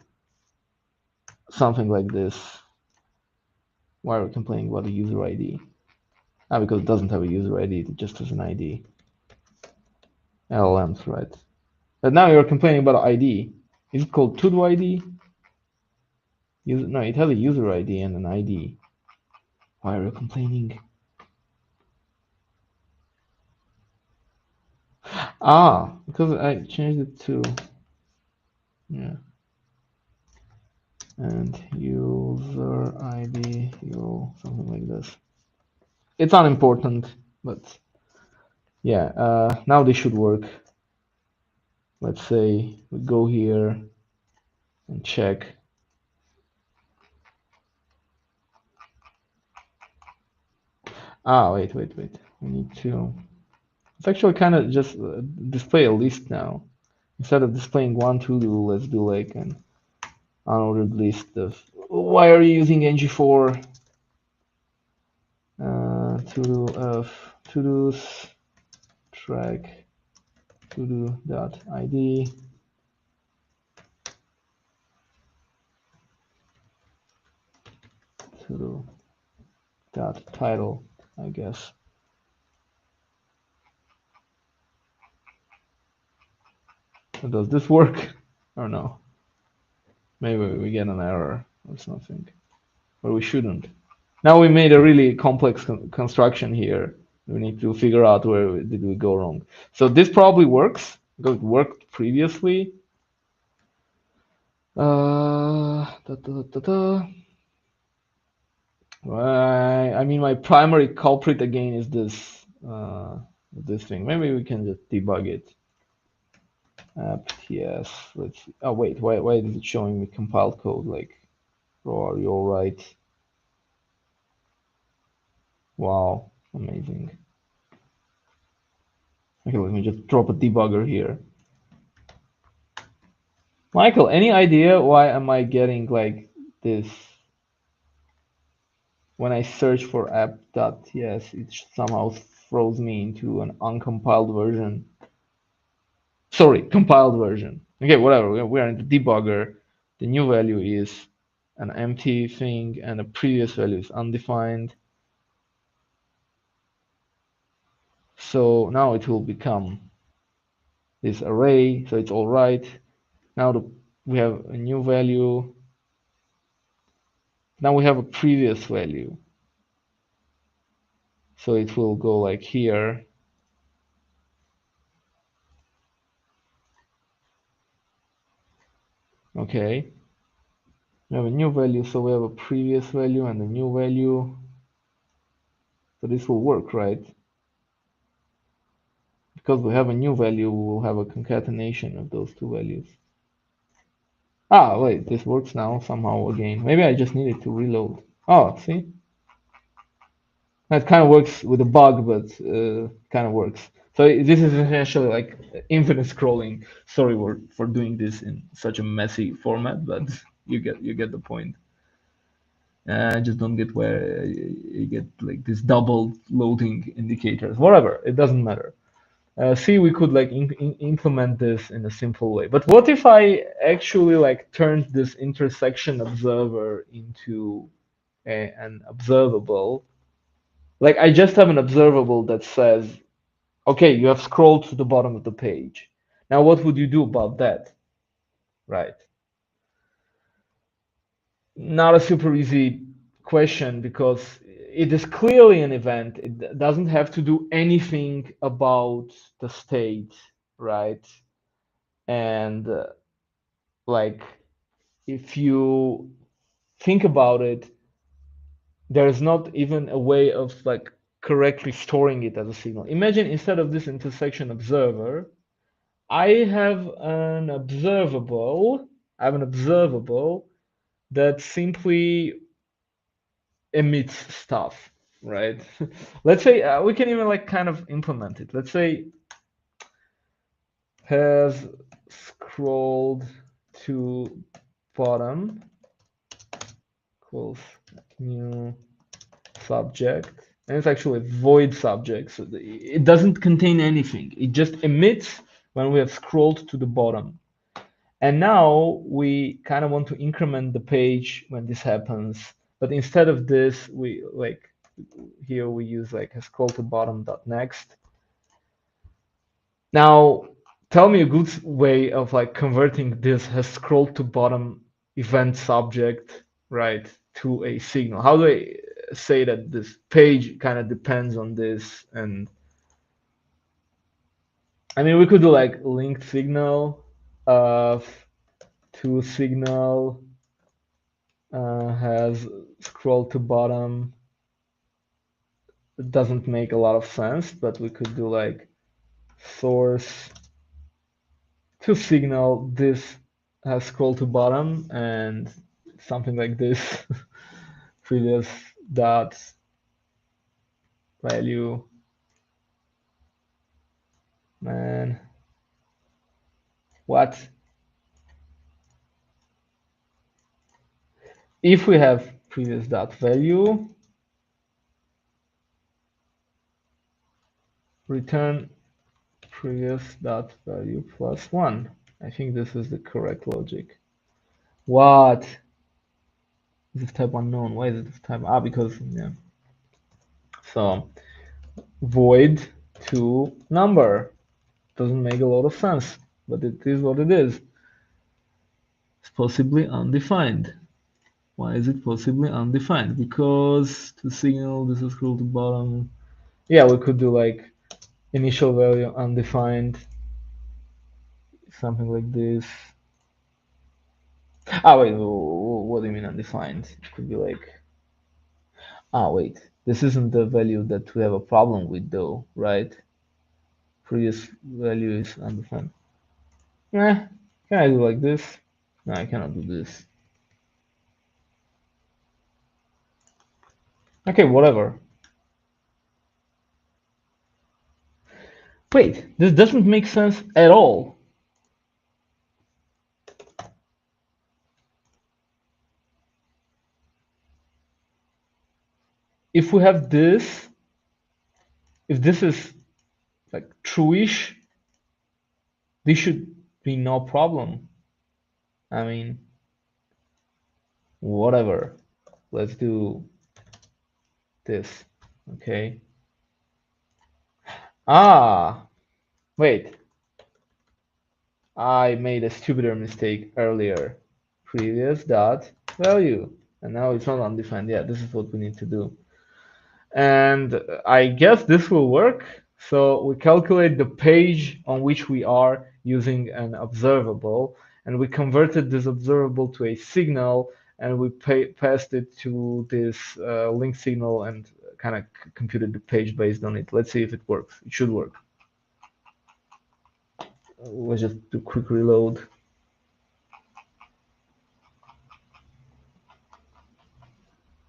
Something like this. Why are we complaining about a user ID? Because it doesn't have a user ID, it just has an ID. LLMs, right? But now you're complaining about an ID. Is it called to-do ID? No, it has a user ID and an ID. Why are you complaining? Because I changed it to, yeah. And user ID, something like this. It's unimportant, but yeah, now this should work. Let's say we go here and check. Wait. We need to. It's actually kind of just display a list now. Instead of displaying one to-do, let's do like an unordered list of why are you using ng4 to-do of to-dos track to-do.id to-do.title, I guess. Does this work or no? Maybe we get an error or something, or we shouldn't. Now we made a really complex construction here. We need to figure out where did we go wrong. So this probably works because it worked previously. I mean, my primary culprit again is this thing. Maybe we can just debug it. Apt-yes. Let's see. Oh wait, why is it showing me compiled code? Like, oh, are you all right? Wow, amazing. Okay, let me just drop a debugger here. Michael, any idea why am I getting like this? When I search for app.ts, it somehow throws me into an uncompiled version. Sorry, compiled version. Okay, whatever. We are in the debugger. The new value is an empty thing, and the previous value is undefined. So now it will become this array. So it's all right. Now we have a new value. Now we have a previous value. So it will go like here. Okay. We have a new value, so we have a previous value and a new value. So this will work, right? Because we have a new value, we will have a concatenation of those two values. Wait, this works now somehow again. Maybe I just needed to reload. See? That kind of works with a bug, but kind of works. So this is essentially like infinite scrolling. Sorry for doing this in such a messy format, but you get the point. I just don't get where you get like this double loading indicators. Whatever, it doesn't matter. See, we could like implement this in a simple way. But what if I actually like turned this intersection observer into an observable? Like I just have an observable that says, okay, you have scrolled to the bottom of the page. Now, what would you do about that? Right. Not a super easy question because it is clearly an event. It doesn't have to do anything about the state, right? And like, if you think about it, there is not even a way of like correctly storing it as a signal. Imagine instead of this intersection observer, I have an observable. I have an observable that simply emits stuff, right? Let's say we can even like kind of implement it. Let's say has scrolled to bottom equals new subject, and it's actually a void subject, so it doesn't contain anything. It just emits when we have scrolled to the bottom. And now we kind of want to increment the page when this happens, but instead of this, we like here we use like a scroll to bottom dot next. Now, tell me a good way of like converting this has scrolled to bottom event subject, right, to a signal. How do I say that this page kind of depends on this? And I mean, we could do like linked signal of to signal has scrolled to bottom. It doesn't make a lot of sense, but we could do like source to signal this has scrolled to bottom and something like this. Previous dot value, man, what if we have previous dot value, return previous dot value plus 1. I think this is the correct logic. What is this type unknown? Why is it this type? Because yeah. So void to number doesn't make a lot of sense, but it is what it is. It's possibly undefined. Why is it possibly undefined? Because to signal this is scroll to bottom. Yeah, we could do like initial value undefined, something like this. Wait, what do you mean undefined? It could be like, wait, this isn't the value that we have a problem with though, right? Previous value is undefined. Can I do like this? No, I cannot do this. Okay, whatever. Wait, this doesn't make sense at all. If we have this, if this is like truish, this should be no problem. I mean, whatever. Let's do this, okay? Wait. I made a stupider mistake earlier. Previous dot value. And now it's not undefined. Yeah, this is what we need to do. And I guess this will work. So we calculate the page on which we are using an observable, and we converted this observable to a signal, and we passed it to this link signal and kind of computed the page based on it. Let's see if it works. It should work. Let's just do quick reload.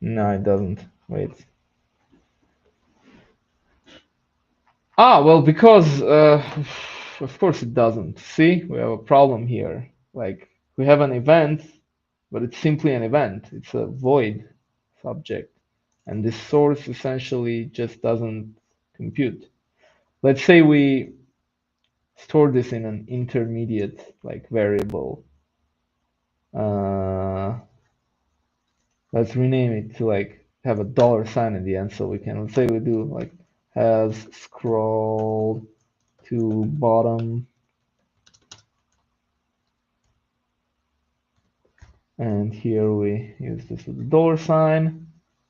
No, it doesn't. Wait. Well, because of course it doesn't. See, we have a problem here. Like we have an event, but it's simply an event. It's a void subject, and this source essentially just doesn't compute. Let's say we store this in an intermediate like variable. Let's rename it to like have a $sign at the end, so we can, let's say we do like has scrolled to bottom, and here we use this with the $sign,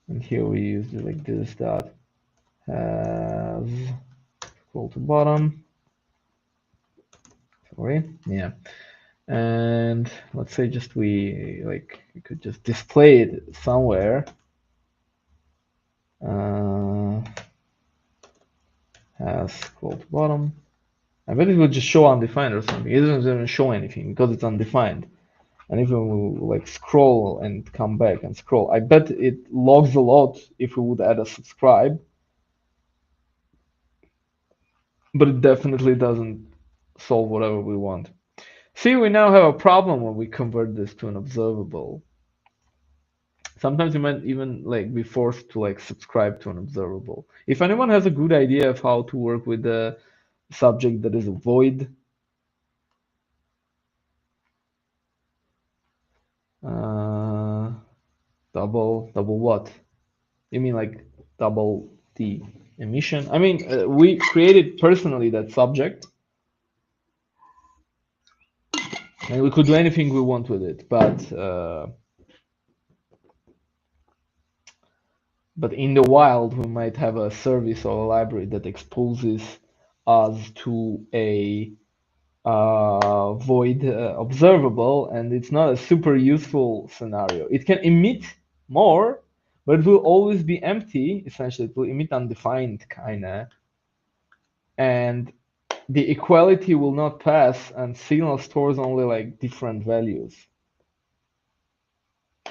and here we use it like this dot has scroll to bottom. Sorry, yeah. And let's say just we could just display it somewhere. scroll to bottom. I bet it will just show undefined or something. It doesn't even show anything because it's undefined. And if we will like scroll and come back and scroll, I bet it logs a lot if we would add a subscribe, but it definitely doesn't solve whatever we want. See, we now have a problem when we convert this to an observable. Sometimes you might even like be forced to like subscribe to an observable. If anyone has a good idea of how to work with the subject that is a void, double what? You mean like double the emission? I mean, we created personally that subject, and we could do anything we want with it, but in the wild, we might have a service or a library that exposes us to a void observable, and it's not a super useful scenario. It can emit more, but it will always be empty. Essentially, it will emit undefined kinda, and the equality will not pass, and signal stores only like different values.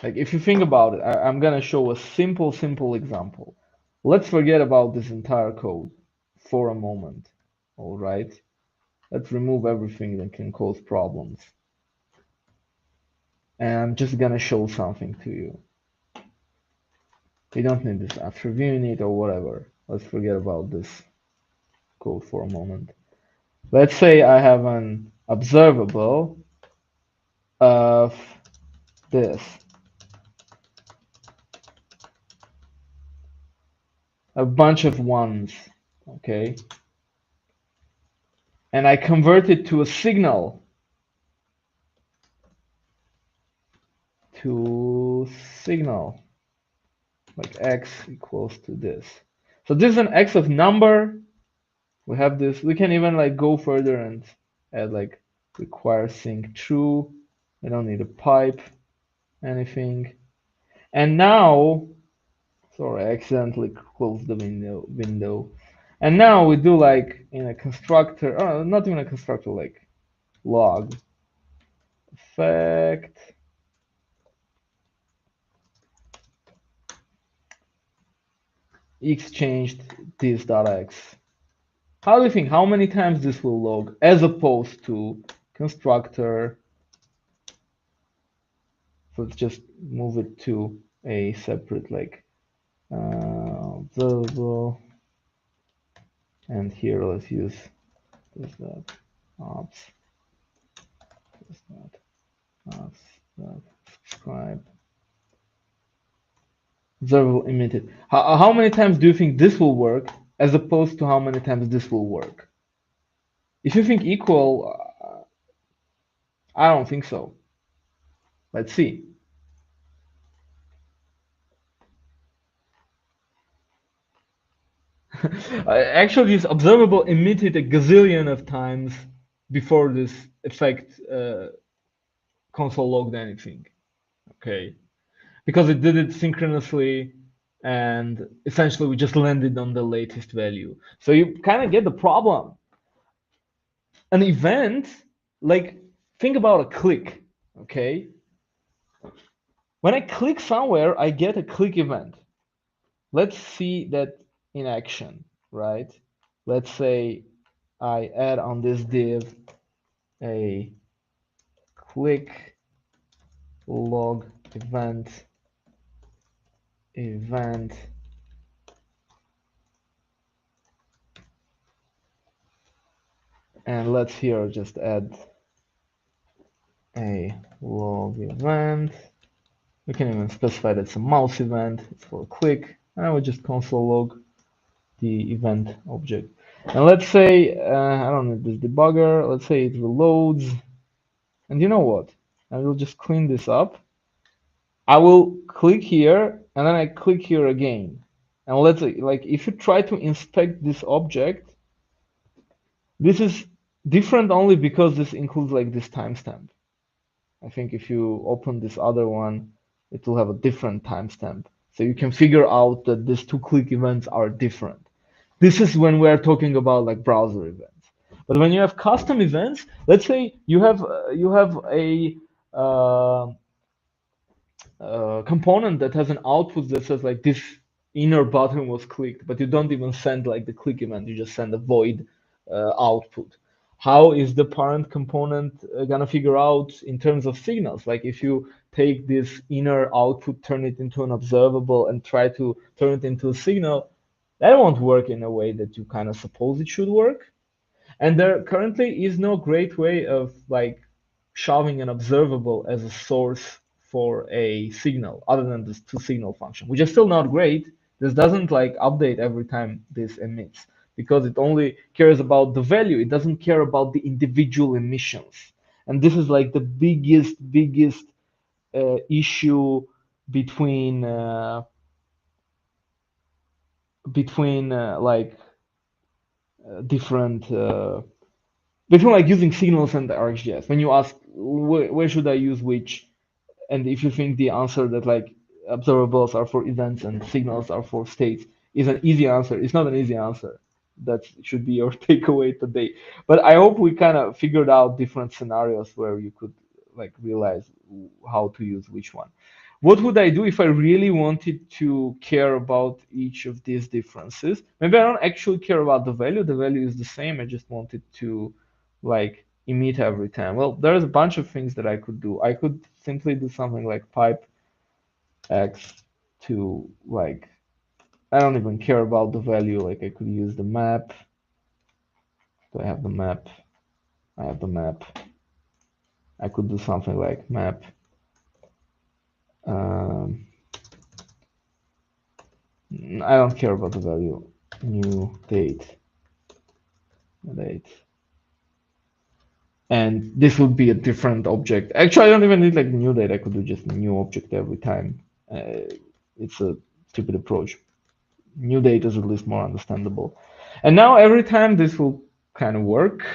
Like if you think about it, I'm gonna show a simple example. Let's forget about this entire code for a moment. All right, let's remove everything that can cause problems. And I'm just gonna show something to you. You don't need this after viewing it or whatever. Let's forget about this code for a moment. Let's say I have an observable of this. A bunch of ones, okay? And I convert it to a signal. Like x equals to this. So this is an x of number. We have this. We can even like go further and add like require sync true. We don't need a pipe, anything. And now, sorry, I accidentally closed the window. And now we do like in a constructor, not even a constructor, like log effect exchanged this.x. How do you think? How many times this will log as opposed to constructor? So let's just move it to a separate like observable, and here let's use this that ops this that ops that subscribe observable emitted. How many times do you think this will work as opposed to how many times this will work? If you think equal, I don't think so. Let's see. Actually, this observable emitted a gazillion of times before this effect console logged anything. Okay, because it did it synchronously, and essentially we just landed on the latest value. So you kind of get the problem. An event, like think about a click. Okay, when I click somewhere, I get a click event. Let's see that in action, right? Let's say I add on this div a click log event and let's here just add a log event. We can even specify that's a mouse event, it's for a click, and I will just console log the event object. And let's say I don't need this debugger, let's say it reloads, and you know what, I will just clean this up. I will click here and then I click here again, and let's say like if you try to inspect this object, this is different only because this includes like this timestamp. I think if you open this other one, it will have a different timestamp. So you can figure out that these two click events are different. This is when we are talking about like browser events. But when you have custom events, let's say you have a uh, component that has an output that says like this inner button was clicked, but you don't even send like the click event, you just send a void output. How is the parent component gonna figure out in terms of signals? Like if you take this inner output, turn it into an observable, and try to turn it into a signal, that won't work in a way that you kind of suppose it should work. And there currently is no great way of like shoving an observable as a source for a signal other than this to signal function, which is still not great. This doesn't like update every time this emits because it only cares about the value. It doesn't care about the individual emissions. And this is like the biggest issue between like different between like using signals and RxJS. When you ask where should I use which, and if you think the answer that like observables are for events and signals are for states is an easy answer, it's not an easy answer. That should be your takeaway today. But I hope we kind of figured out different scenarios where you could like realize how to use which one. What would I do if I really wanted to care about each of these differences? Maybe I don't actually care about the value. The value is the same. I just wanted to like emit every time. Well, there's a bunch of things that I could do. I could simply do something like pipe x to like, I don't even care about the value. Like I could use the map. Do I have the map? I have the map. I could do something like map. Um, I don't care about the value. New date. And this would be a different object. Actually, I don't even need like new date. I could do just new object every time. It's a stupid approach. New date is at least more understandable. And now every time this will kind of work.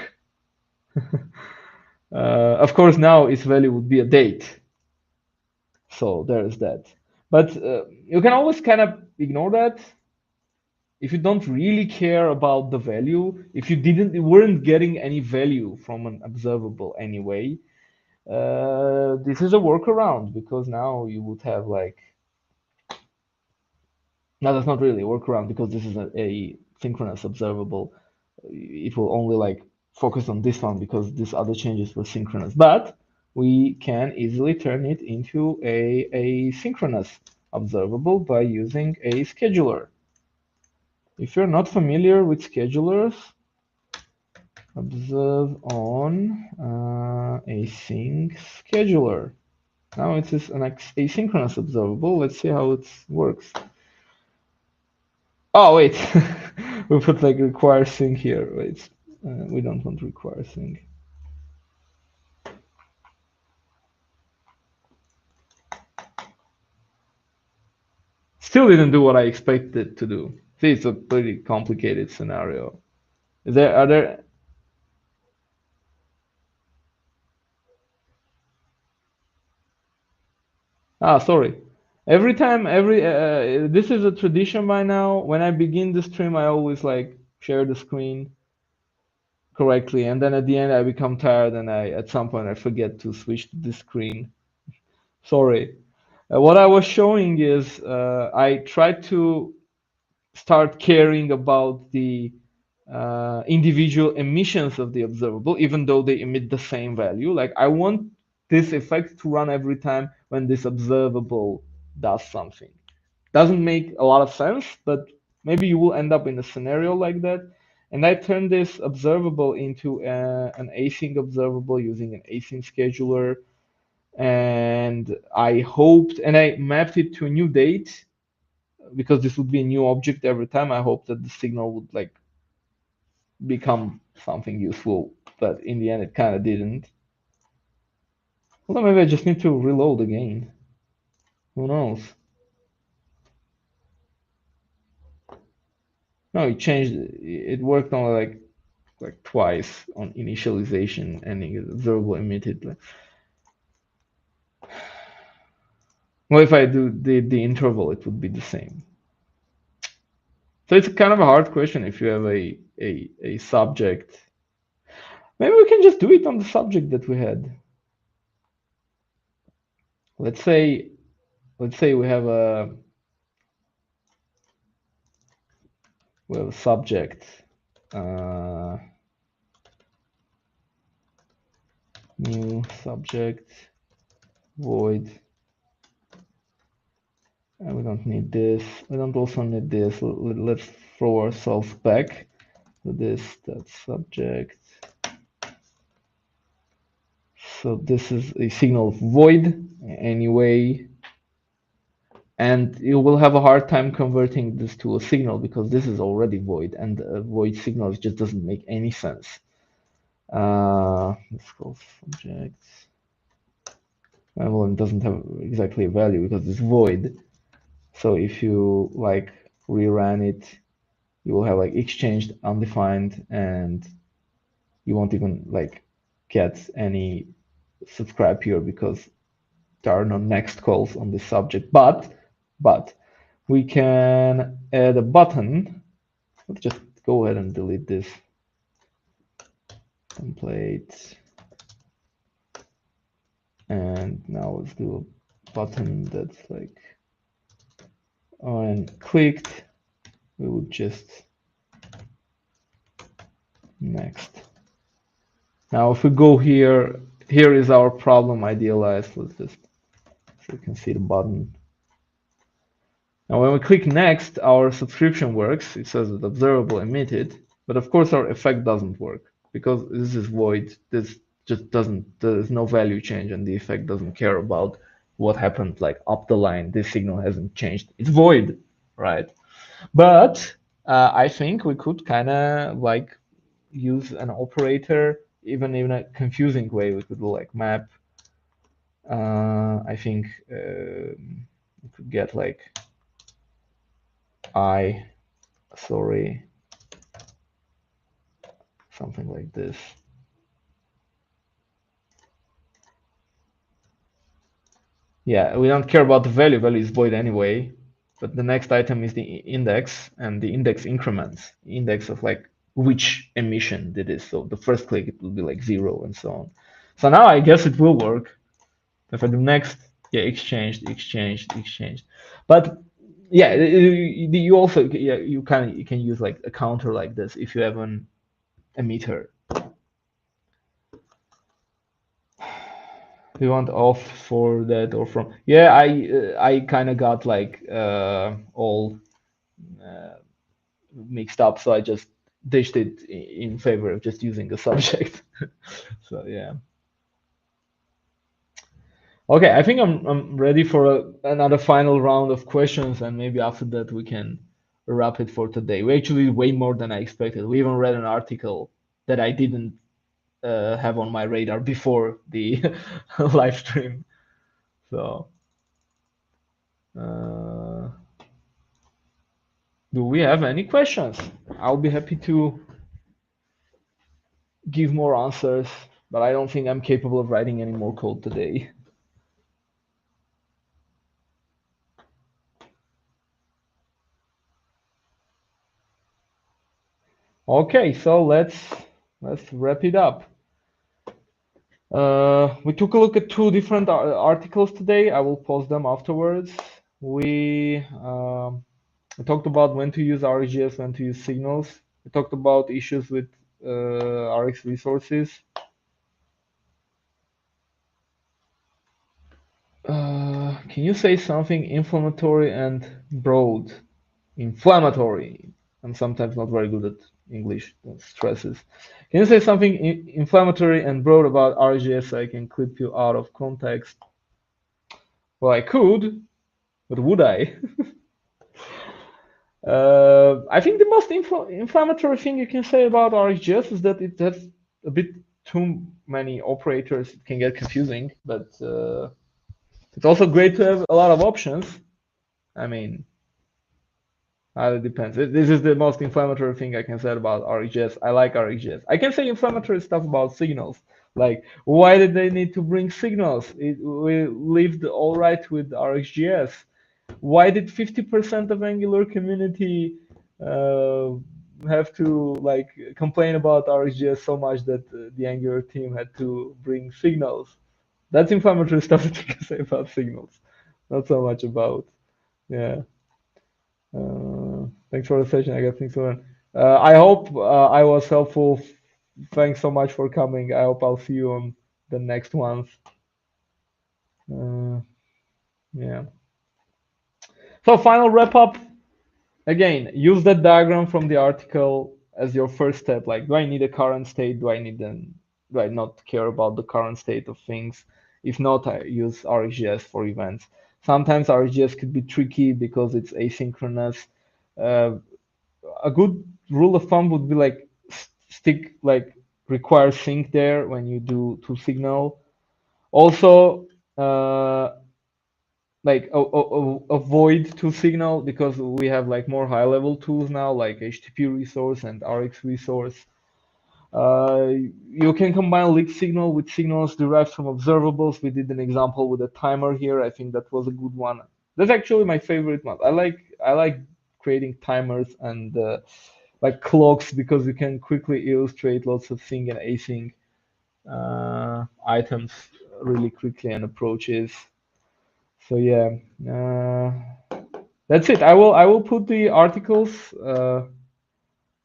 Of course, now its value would be a date. So there's that. But you can always kind of ignore that if you don't really care about the value, if you weren't getting any value from an observable anyway, this is a workaround because now you would have like, no, that's not really a workaround because this is a synchronous observable. It will only like focus on this one because these other changes were synchronous. But we can easily turn it into a synchronous observable by using a scheduler. If you're not familiar with schedulers, observe on async scheduler. Now it is an asynchronous observable. Let's see how it works. Oh wait, we put like require sync here. Wait, we don't want require sync. Still didn't do what I expected it to do. See, it's a pretty complicated scenario. Are there? Ah, sorry. This is a tradition by now. When I begin the stream, I always like share the screen correctly, and then at the end I become tired, and at some point I forget to switch to the screen. Sorry. What I was showing is I tried to start caring about the individual emissions of the observable, even though they emit the same value. Like I want this effect to run every time when this observable does something. Doesn't make a lot of sense, but maybe you will end up in a scenario like that. And I turned this observable into an async observable using an async scheduler. And I hoped, and I mapped it to a new date because this would be a new object every time. I hope that the signal would like become something useful, but in the end it kind of didn't. Well, maybe I just need to reload again. Who knows? No, it changed. It worked only like twice on initialization and observable emitted. Well, if I do the interval, it would be the same. So it's kind of a hard question if you have a subject. Maybe we can just do it on the subject that we had. Let's say we have a subject, new subject, void, and we don't need this. We don't also need this. Let's throw ourselves back to this, that subject. So this is a signal void anyway, and you will have a hard time converting this to a signal because this is already void, and a void signal just doesn't make any sense. Let's go subject. Well, it doesn't have exactly a value because it's void. So if you like rerun it, you will have like exchanged undefined, and you won't even like get any subscribe here because there are no next calls on this subject. But we can add a button. Let's just go ahead and delete this template. And now let's do a button that's like when clicked, we would just next. Now if we go here, here is our problem idealized. Let's just so you can see the button. Now when we click next, our subscription works. It says that observable emitted, but of course our effect doesn't work because this is void. This just doesn't, there's no value change, and the effect doesn't care about what happened like up the line. This signal hasn't changed. It's void, right? But I think we could kind of like use an operator even in a confusing way. We could do like map. I think we could get like something like this. Yeah, we don't care about the value. Value is void anyway. But the next item is the index, and the index increments. Index of like which emission did this. So the first click, it will be like 0 and so on. So now I guess it will work. If I do next, yeah, exchanged. But yeah, you also, yeah, you can use like a counter like this if you have an emitter. Do you want off for that or from? Yeah, I kind of got like all mixed up, so I just ditched it in favor of just using a subject. So yeah. Okay, I think I'm ready for another final round of questions, and maybe after that we can wrap it for today. We actually did way more than I expected. We even read an article that I didn't have on my radar before the live stream. So, do we have any questions? I'll be happy to give more answers, but I don't think I'm capable of writing any more code today. Okay, so let's wrap it up. We took a look at two different articles today. I will post them afterwards. We talked about when to use RxJS, when to use signals. We talked about issues with Rx resources. Can you say something inflammatory and broad? Inflammatory. I'm sometimes not very good at English, that stresses. Can you say something inflammatory and broad about RxJS so I can clip you out of context? Well, I could, but would I? I think the most inflammatory thing you can say about RxJS is that it has a bit too many operators. It can get confusing, but it's also great to have a lot of options. I mean, it depends. This is the most inflammatory thing I can say about RxJS. I like RxJS. I can say inflammatory stuff about signals. Like, why did they need to bring signals? We lived all right with RxJS. Why did 50% of Angular community uh, have to like complain about RxJS so much that the Angular team had to bring signals. That's inflammatory stuff that you can say about signals, not so much about yeah. Thanks for the session. I got things to learn. I hope I was helpful. Thanks so much for coming. I hope I'll see you on the next ones. Uh, yeah. So final wrap up. Again, use that diagram from the article as your first step. Like, do I need a current state? Do I not care about the current state of things? If not, I use RxJS for events. Sometimes RxJS could be tricky because it's asynchronous. Uh, a good rule of thumb would be like stick like require sync there when you do to signal. Also, like avoid to signal because we have like more high level tools now like HTTP resource and Rx resource. You can combine leak signal with signals derived from observables. We did an example with a timer here. I think that was a good one. That's actually my favorite one. I like creating timers and like clocks because you can quickly illustrate lots of sync and async items really quickly and approaches. So yeah, that's it. I will put the articles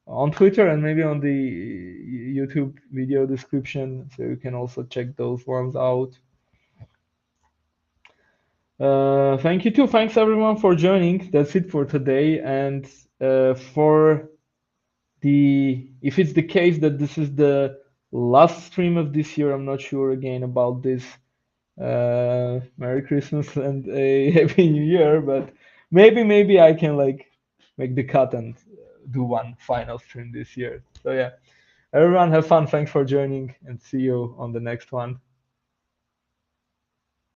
on Twitter and maybe on the YouTube video description, so you can also check those ones out. Thank you too. Thanks everyone for joining. That's it for today. And for if it's the case that this is the last stream of this year, I'm not sure again about this. Merry Christmas and a Happy New Year, but maybe I can like make the cut and do one final stream this year. So yeah, everyone have fun. Thanks for joining and see you on the next one.